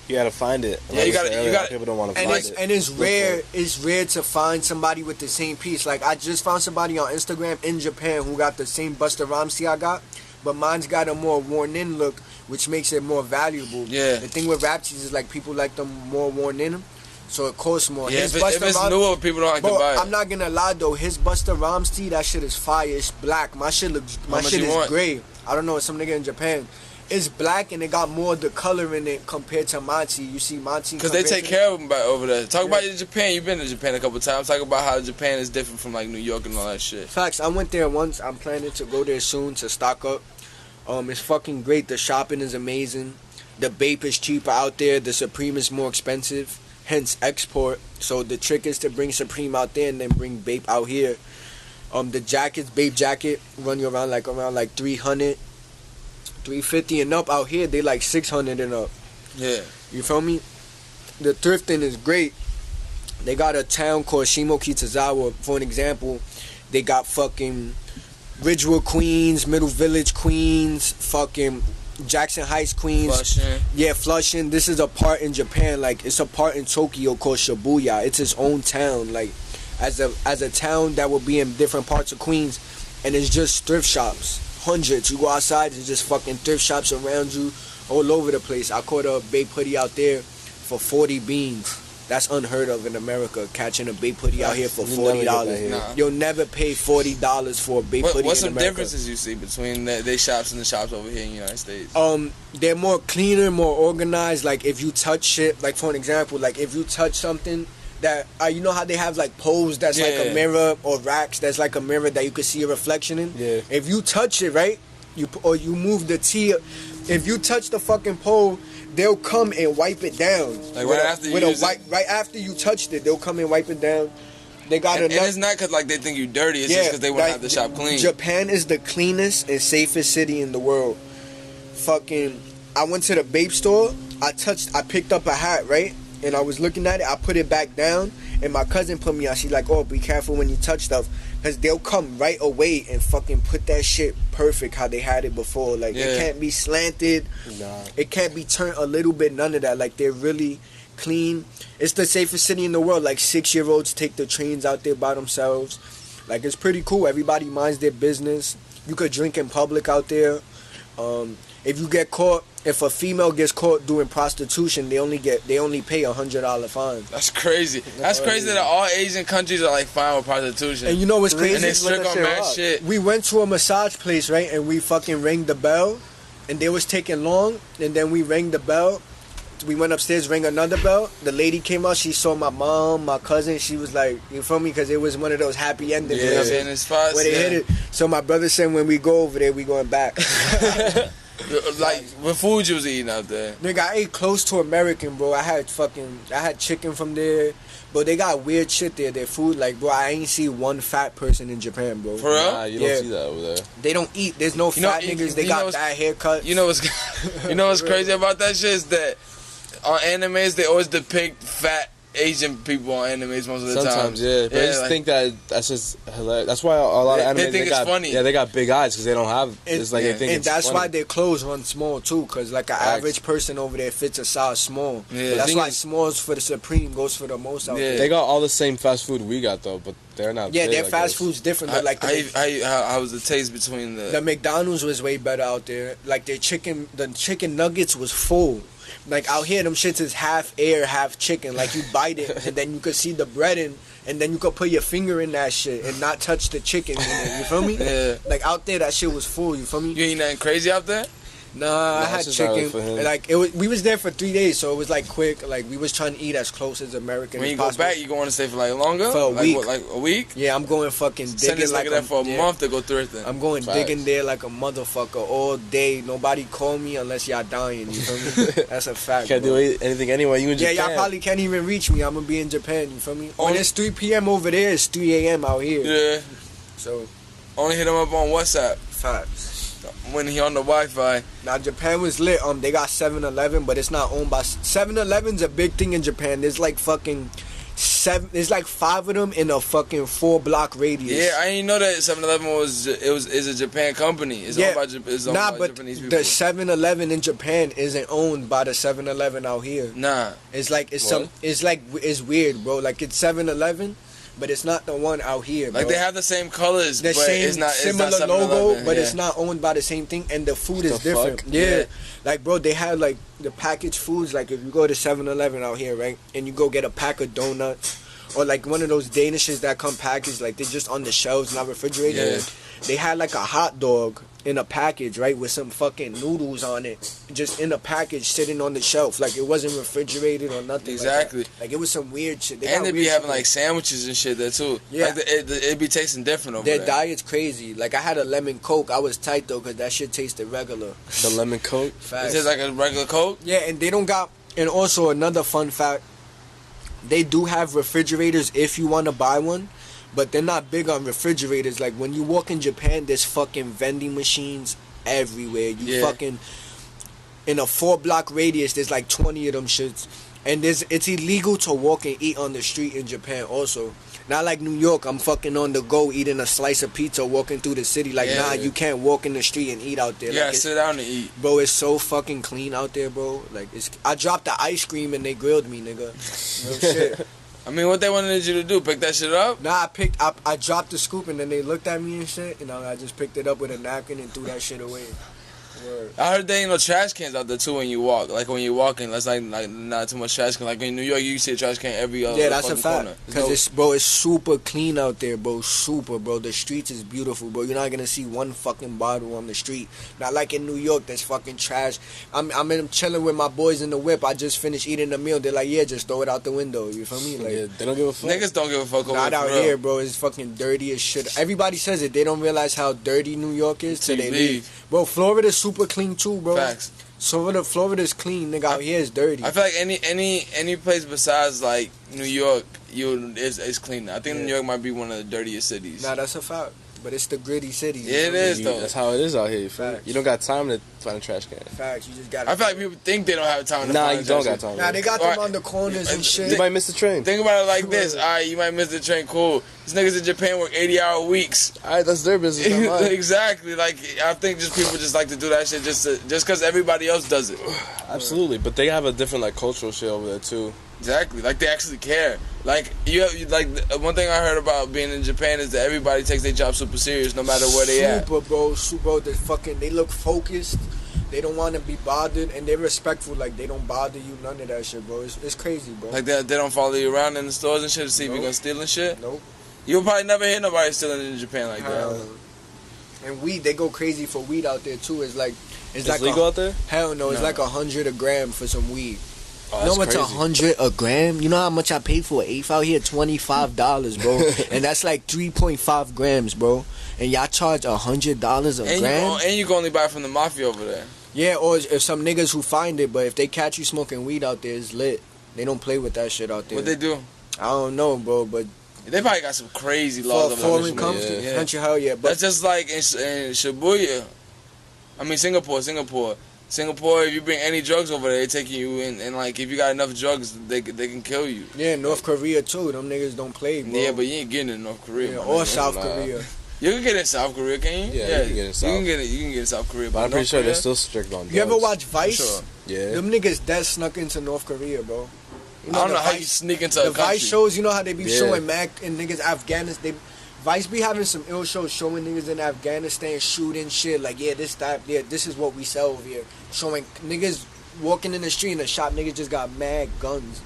You gotta find it. Yeah, you gotta. People don't want to find it. And it's rare. It's rare to find somebody with the same piece. Like I just found somebody on Instagram in Japan who got the same Busta Rhymes tee I got, but mine's got a more worn in look, which makes it more valuable. Yeah. The thing with rap tees is like people like them more worn in them, so it costs more. Yeah, if it's newer, people don't like to buy it. I'm not gonna lie though, his Busta Rhymes tee, that shit is fire. It's black. My shit is gray. I don't know, some nigga in Japan. It's black and it got more of the color in it compared to my tee. You see my tee? Because they take care of them over there. Talk about Japan. You've been to Japan a couple times. Talk about how Japan is different from like New York and all that shit. Facts. I went there once. I'm planning to go there soon to stock up. It's fucking great. The shopping is amazing. The Bape is cheaper out there. The Supreme is more expensive. Hence export. So the trick is to bring Supreme out there and then bring Bape out here. The jackets, Bape jacket, run you around like 300. 350 and up. Out here they like 600 and up. Yeah, you feel me? The thrifting is great. They got a town called Shimokitazawa, for an example. They got fucking Ridgewood Queens, Middle Village Queens, fucking Jackson Heights Queens. Flushing. Yeah, Flushing. This is a part in Japan. Like it's a part in Tokyo called Shibuya. It's its own town. Like as a town that will be in different parts of Queens, and it's just thrift shops. Hundreds. You go outside, there's just fucking thrift shops around you all over the place. I caught a Bape hoodie out there for 40 beans. That's unheard of in America, catching a Bape hoodie out here for $40. Nah. You'll never pay $40 for a Bape hoodie what's in some America. Differences you see between they shops and the shops over here in the United States? They're more cleaner, more organized. Like if you touch shit, like for an example, like if you touch something that you know how they have like poles that's like a mirror, or racks that's like a mirror that you could see a reflection in. Yeah. If you touch it, right, you move the tee. If you touch the fucking pole, they'll come and wipe it down. Like right after you touched it, they'll come and wipe it down. They got and it's not because like they think you dirty. It's just because they want to have the shop clean. Japan is the cleanest and safest city in the world. Fucking, I went to the Bape store. I picked up a hat, right? And I was looking at it, I put it back down, and my cousin put me on. She's like, oh, be careful when you touch stuff, because they'll come right away and fucking put that shit perfect how they had it before. Like, it can't be slanted. Nah. It can't be turned a little bit, none of that. Like, they're really clean. It's the safest city in the world. Like, 6-year-olds take the trains out there by themselves. Like, it's pretty cool. Everybody minds their business. You could drink in public out there. If you get caught, if a female gets caught doing prostitution, they only pay $100 fine. That's crazy. That's crazy that all Asian countries are like fine with prostitution. And you know what's crazy? And they strict on mad shit. We went to a massage place, right? And we fucking rang the bell, and they was taking long. And then we rang the bell. We went upstairs, rang another bell. The lady came out. She saw my mom, my cousin. She was like, you feel me? Because it was one of those happy endings. Yeah, in the spots, where they hit it. So my brother said, when we go over there, we going back. Like, what food you was eating out there? Nigga, I ate close to American, bro. I had chicken from there. But they got weird shit there. Their food, like, bro, I ain't see one fat person in Japan, bro. For real? Nah, you don't see that over there. They don't eat. There's no fat niggas. They got that haircut. You know what's crazy about that shit is that on animes, they always depict fat Asian people on animes most of the time. Sometimes, yeah. But I just think that's just hilarious. That's why a lot of anime, they think it's funny. Yeah, they got big eyes because they don't have. It's like they think and it's that's funny. why their clothes run small too, because like an average person over there fits a size small. Yeah, that's why smalls for the Supreme goes for the most out there. They got all the same fast food we got though, but they're not. Yeah, big, their fast food's different. But like how was the taste between the McDonald's was way better out there. Like the chicken nuggets was full. Like out here, them shits is half air, half chicken. Like you bite it, and then you could see the breading, and then you could put your finger in that shit and not touch the chicken. You feel me? Yeah. Like out there, that shit was full. You feel me? You ain't nothing crazy out there? Nah, I had chicken. Like we was there for 3 days, so it was like quick. Like we was trying to eat as close as American. When you as possible. go back, you going to stay for like longer? For a week. Like a week? Yeah, I'm going fucking digging. Send this like there for a month to go thrifting. I'm going digging there like a motherfucker all day. Nobody call me unless y'all dying. You feel me? That's a fact. Can't do anything anyway. You in Japan? Yeah, y'all probably can't even reach me. I'm gonna be in Japan. You feel me? When it's 3 p.m. over there, it's 3 a.m. out here. Yeah. So only hit him up on WhatsApp. Facts. When he on the Wi-Fi. Now Japan was lit. They got 7-Eleven, but it's not owned by 7-Eleven's a big thing in Japan. There's like fucking 7. There's like 5 of them in a fucking 4-block radius. Yeah, I didn't know that 7-Eleven is a Japan company. It's owned by Japanese people. The 7-Eleven in Japan isn't owned by the 7-Eleven out here. Nah, it's weird, bro. Like it's 7-Eleven. But it's not the one out here, bro. Like they have the same colors, but it's not similar logo, but it's not owned by the same thing, and the food is different. Yeah. Like bro, they have like the packaged foods. Like if you go to 7-Eleven out here, right, and you go get a pack of donuts, or like one of those Danishes that come packaged, like they're just on the shelves, not refrigerated. Yeah. They had like a hot dog in a package, right, with some fucking noodles on it, just in a package sitting on the shelf, like it wasn't refrigerated or nothing. Exactly. Like it was some weird shit. They be having like sandwiches and shit there too. Yeah. Like it be tasting different over there. Their diet's crazy. Like I had a lemon Coke. I was tight though because that shit tasted regular. The lemon Coke? Facts. It tastes like a regular Coke? Yeah, and they don't got. And also another fun fact, they do have refrigerators if you want to buy one. But they're not big on refrigerators. Like when you walk in Japan, there's fucking vending machines everywhere. You fucking in a 4-block radius, there's like 20 of them shits. And it's illegal to walk and eat on the street in Japan also. Not like New York, I'm fucking on the go eating a slice of pizza walking through the city. Like you can't walk in the street and eat out there. Yeah, like, sit down and eat. Bro, it's so fucking clean out there, bro. Like I dropped the ice cream and they grilled me, nigga. Real shit. I mean, what they wanted you to do? Pick that shit up? Nah, I dropped the scoop and then they looked at me and shit, and I just picked it up with a napkin and threw that shit away. Word. I heard there ain't no trash cans out there too when you walk. Like when you're walking, that's like not too much trash can. Like in New York, you see a trash can every other that's a fact. Because it's super clean out there, bro. Super, bro. The streets is beautiful, bro. You're not gonna see one fucking bottle on the street. Not like in New York, there's fucking trash. I'm chilling with my boys in the whip. I just finished eating a meal. They're like, yeah, just throw it out the window. You feel me? Like they don't give a fuck. Niggas don't give a fuck. Not out here, bro. It's fucking dirty as shit. Everybody says it. They don't realize how dirty New York is till they leave. Bro, Florida's super clean too, bro. Facts. So Florida's clean, nigga. Out here is dirty. I feel like any place besides like New York, is clean. I think New York might be one of the dirtiest cities. Nah, that's a fact. But it's the gritty city. Yeah, it is though. That's how it is out here. You don't got time to find a trash can. Facts. You just got. I feel like people think they don't have time to find. Nah, you don't got time. Nah, they got them on the corners and shit. You might miss the train. Think about it like this. Alright, you might miss the train. Cool. These niggas in Japan work 80-hour weeks. Alright, that's their business. Not mine. Exactly. Like I think people just like to do that shit just because everybody else does it. Absolutely, but they have a different like cultural shit over there too. Exactly, like they actually care. Like like one thing I heard about being in Japan is that everybody takes their job super serious, no matter where they at. Super. They look focused. They don't want to be bothered, and they're respectful. Like they don't bother you, none of that shit, bro. It's crazy, bro. Like they don't follow you around in the stores and shit to see if you're gonna steal and shit. Nope. You'll probably never hear nobody stealing in Japan like that. And weed, they go crazy for weed out there too. It's like legal out there? Hell no, it's like 100 a gram for some weed. Oh, you know what's 100 a gram? You know how much I paid for an eighth out here? $25, bro. And that's like 3.5 grams, bro. And y'all charge $100 a gram? And you can only buy it from the mafia over there. Yeah, or if some niggas who find it, but if they catch you smoking weed out there, it's lit. They don't play with that shit out there. What they do? I don't know, bro, but they probably got some crazy laws for foreign countries. Country, hell yeah. But that's just like in Shibuya. I mean Singapore. Singapore, if you bring any drugs over there, they taking you in, and like if you got enough drugs, they can kill you. Yeah, North Korea too. Them niggas don't play, bro. Yeah, but you ain't getting in North Korea. Yeah, or South Korea. You can get in South Korea, can you? Yeah, you can get in South. You can get in South Korea, but I'm pretty sure they're still strict on drugs. You ever watch Vice? Sure. Yeah. Them niggas dead snuck into North Korea, bro. You know, I don't know how you sneak into the a country. Vice shows. You know how they be showing Mac and niggas Afghanistan. Vice be having some ill shows showing niggas in Afghanistan shooting shit. Like, yeah, this is what we sell over here. Showing niggas walking in the street and the shop niggas just got mad guns.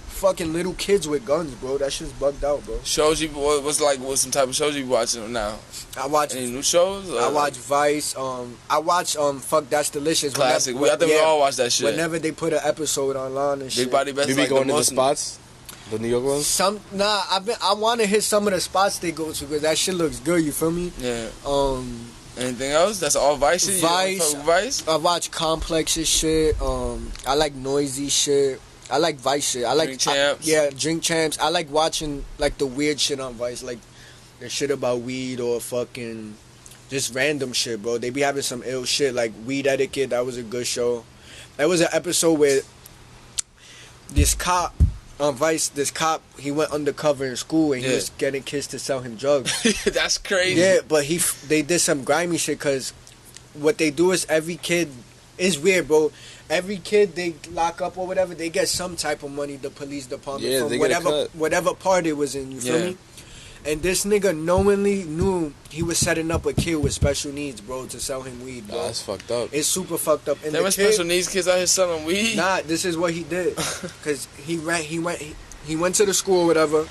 Fucking little kids with guns, bro. That shit's bugged out, bro. Shows you what some type of shows you watching now? I watch any new shows? I watch Vice. I watch Fuck That's Delicious. Classic. I think we all watch that shit. Whenever they put an episode online and shit. Big Body Best. You be going to the spots? The New York ones? I want to hit some of the spots they go to because that shit looks good. You feel me? Yeah. Anything else? That's all Vice shit? Vice. I watch Complex's shit. I like Noisy shit. I like Vice shit. I like Drink Champs. Drink Champs. I like watching like the weird shit on Vice, like the shit about weed or fucking just random shit, bro. They be having some ill shit like Weed Etiquette. That was a good show. That was an episode where this cop on Vice, he went undercover in school and he was getting kids to sell him drugs. That's crazy. Yeah, but they did some grimy shit because what they do is every kid is weird, bro. Every kid they lock up or whatever, they get some type of money, the police department, from whatever part it was in, you feel me? And this nigga knowingly knew he was setting up a kid with special needs, bro, to sell him weed, bro. That's fucked up. It's super fucked up. And there were special needs kids out here selling weed? Nah, this is what he did. Because he went to the school or whatever.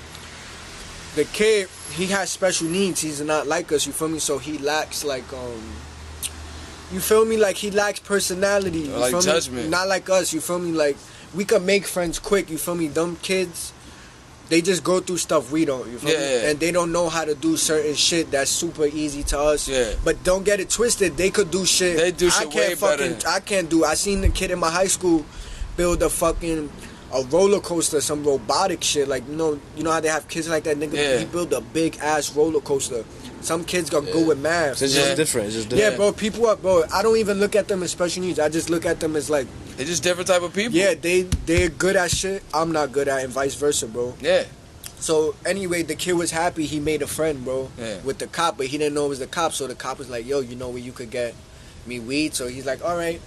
The kid, he has special needs. He's not like us, you feel me? So he lacks, like, you feel me? Like, he lacks personality. You like feel judgment. Me? Not like us, you feel me? Like, we could make friends quick, you feel me? Dumb kids, they just go through stuff we don't, you feel me? And they don't know how to do certain shit that's super easy to us. Yeah. But don't get it twisted, they could do shit. They do shit way better. I can't do. I seen the kid in my high school build a roller coaster, some robotic shit. Like, you know how they have kids like that, nigga? Yeah. He built a big ass roller coaster. Some kids got good with math. It's just different. Yeah, bro. Bro. I don't even look at them as special needs. I just look at them as like they're just different type of people. Yeah, they're good at shit I'm not good at, and vice versa, bro. Yeah. So anyway, the kid was happy. He made a friend, bro, with the cop, but he didn't know it was the cop. So the cop was like, "Yo, you know where you could get me weed?" So he's like, "All right."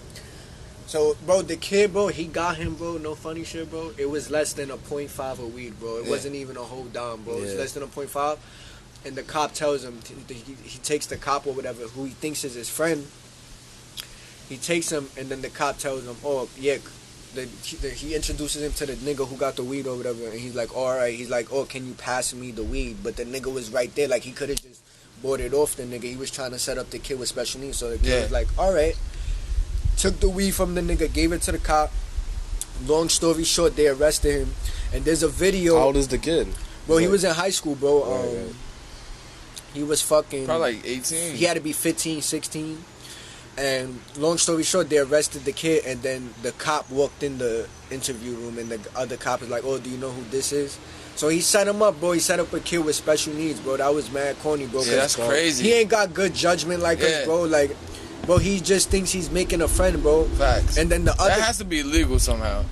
So, bro, the kid, bro, he got him, bro. No funny shit, bro. It was less than a 0.5 of weed, bro. It wasn't even a whole dime, bro. It was less than a 0.5. And the cop tells him, he takes the cop or whatever, who he thinks is his friend. He takes him, and then the cop tells him, oh, yeah, he introduces him to the nigga who got the weed or whatever. And he's like, all right. He's like, oh, can you pass me the weed? But the nigga was right there. Like, he could have just bought it off the nigga. He was trying to set up the kid with special needs. So the kid was like, all right. Took the weed from the nigga, gave it to the cop. Long story short, they arrested him. And there's a video. How old is the kid? Bro, he was in high school, bro. He was fucking... Probably like 18. He had to be 15, 16. And long story short, they arrested the kid. And then the cop walked in the interview room. And the other cop is like, oh, do you know who this is? So he set him up, bro. He set up a kid with special needs, bro. That was mad corny, bro. Yeah, that's crazy. He ain't got good judgment like us, bro. Like... Bro, he just thinks he's making a friend, bro. Facts. And then the other... That has to be illegal somehow.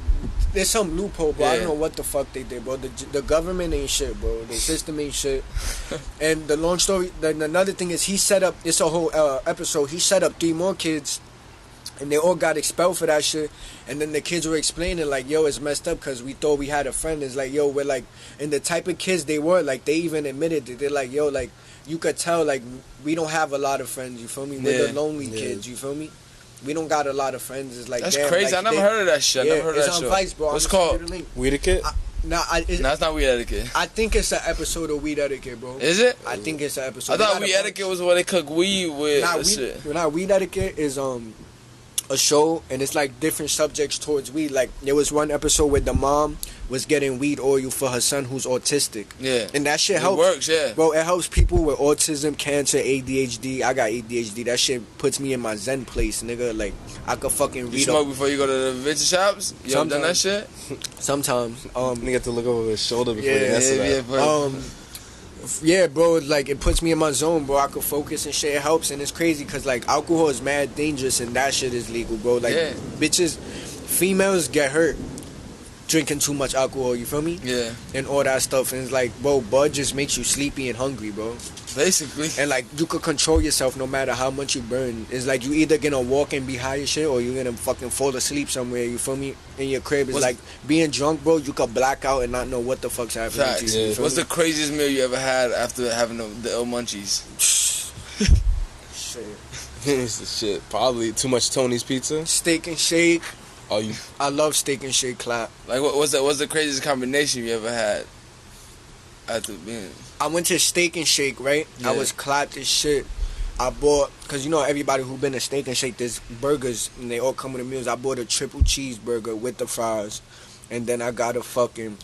There's some loophole, bro. I don't know what the fuck they did, bro. The government ain't shit, bro. The system ain't shit. And the long story... Then another thing is he set up... It's a whole episode. He set up 3 more kids. And they all got expelled for that shit. And then the kids were explaining, like, yo, it's messed up because we thought we had a friend. It's like, yo, we're like... And the type of kids they were, like, they even admitted it. They're like, yo, like... You could tell, like, we don't have a lot of friends, you feel me? We're the lonely kids, you feel me? We don't got a lot of friends. It's like, that's damn, crazy. like, I never heard of that shit. I never heard of that it's show. on Vice, bro. What's it called? Weed Etiquette? No, it's not Weed Etiquette. I think it's an episode of Weed Etiquette, bro. Is it? I think it's an episode. I thought Weed Etiquette was where they cook weed with Weed Etiquette is a show, and it's like different subjects towards weed. Like, there was one episode where the mom was getting weed oil for her son who's autistic. Yeah. And that shit helps. It works, yeah. Bro, it helps people with autism, cancer, ADHD. I got ADHD. That shit puts me in my zen place, nigga. Like, I could fucking read. You smoke before you go to the vintage shops? You ever done that shit? Sometimes. You get to look over his shoulder before you answer that. Yeah, bro, like, it puts me in my zone, bro. I could focus and shit. It helps, and it's crazy, because, like, alcohol is mad dangerous, and that shit is legal, bro. Like, bitches, females get hurt drinking too much alcohol, you feel me? Yeah. And all that stuff, and it's like, bro, bud just makes you sleepy and hungry, bro. Basically. And, like, you could control yourself no matter how much you burn. It's like you either gonna walk and be high as shit, or you're gonna fucking fall asleep somewhere, you feel me? In your crib. It's like being drunk, bro. You could black out and not know what the fuck's happening to you. Yeah. What's the craziest meal you ever had after having the ill munchies? Shit. Probably too much Tony's pizza. Steak and shake. Oh, I love steak and shake, clap. Like, what's the craziest combination you ever had? After being... I went to Steak and Shake, right? Yeah. I was clapped as shit. I bought, because you know everybody who been to Steak and Shake, there's burgers, and they all come with the meals. I bought a triple cheeseburger with the fries, and then I got it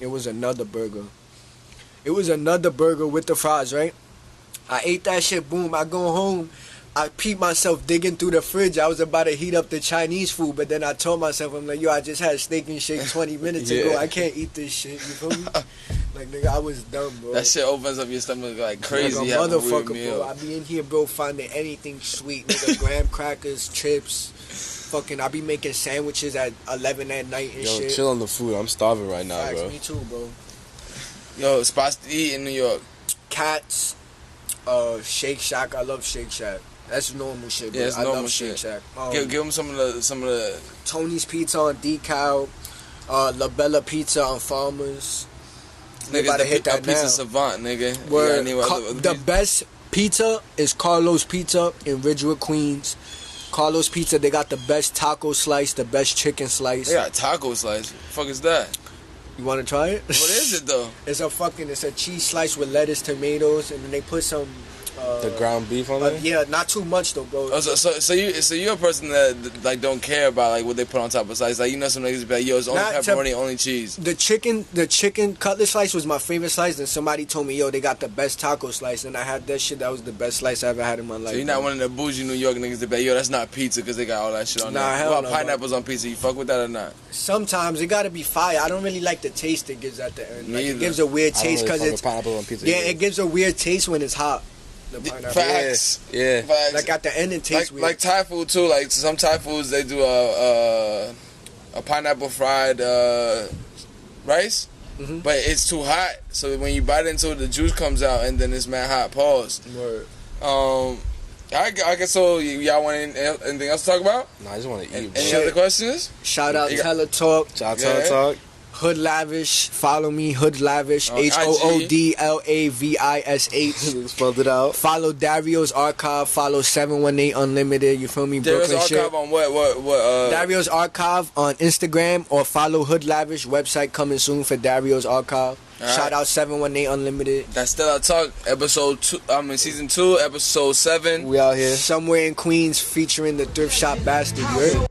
was another burger. It was another burger with the fries, right? I ate that shit, boom, I go home. I peeped myself digging through the fridge. I was about to heat up the Chinese food, but then I told myself, I'm like, yo, I just had Steak and Shake 20 minutes ago. I can't eat this shit, you feel me? Like, nigga, I was dumb, bro. That shit opens up your stomach like crazy. Like a motherfucker, bro. I be in here, bro, finding anything sweet, nigga. Graham crackers, chips. Fucking, I be making sandwiches at 11 at night and shit. Yo, chill on the food. I'm starving right now, bro. Me too, bro. Yo, spots to eat in New York. Cats, Shake Shack. I love Shake Shack. That's normal shit, bro. Yeah, it's I normal love shit. Shake Shack. Give them some of the Tony's Pizza on Decal, La Bella Pizza on Farmers. Nigga, to hit that pizza now. savant, nigga. Where the the best pizza is Carlos Pizza in Ridgewood, Queens. Carlos Pizza, they got the best taco slice, the best chicken slice. They got taco slice. What the fuck is that? You want to try it? What is it though? It's a cheese slice with lettuce, tomatoes, and then they put some the ground beef on there? Yeah, not too much though, bro. Oh, so you're a person that like don't care about like what they put on top of slice. Like, you know, some niggas be like, yo, it's only pepperoni, only cheese. The chicken cutlet slice was my favorite slice. And somebody told me, yo, they got the best taco slice, and I had that shit. That was the best slice I ever had in my life. So you're not one of the bougie New York niggas that be like, yo, that's not pizza because they got all that shit on there. Hell what about no, pineapples on pizza? You fuck with that or not? Sometimes it gotta be fire. I don't really like the taste it gives at the end. Like, it gives a weird I don't taste really because fuck it's with pineapple on pizza. yeah, it gives a weird taste when it's hot. The pineapple. Facts. Yeah. Facts. Like at the end it tastes weird. Like Thai food too. Like some Thai foods they do a pineapple fried rice, but it's too hot. So when you bite into it, the juice comes out and then it's mad hot. Pause. Word. I guess so. Y'all want anything else to talk about? No, I just want to eat. Any other questions? Shout out Telatalk. Shout out Telatalk. Hood Lavish. Follow me, Hood Lavish. HOODLAVISH. Spelled it out. Follow Dario's Archive. Follow 718 Unlimited. You feel me? Dario's Brooklyn Archive shit. on what? Dario's Archive on Instagram, or follow Hood Lavish. Website coming soon for Dario's Archive. Shout out 718 Unlimited. That's Telatalk, season 2, episode 7. We out here. Somewhere in Queens featuring the Thrift Shop Bastard. You heard?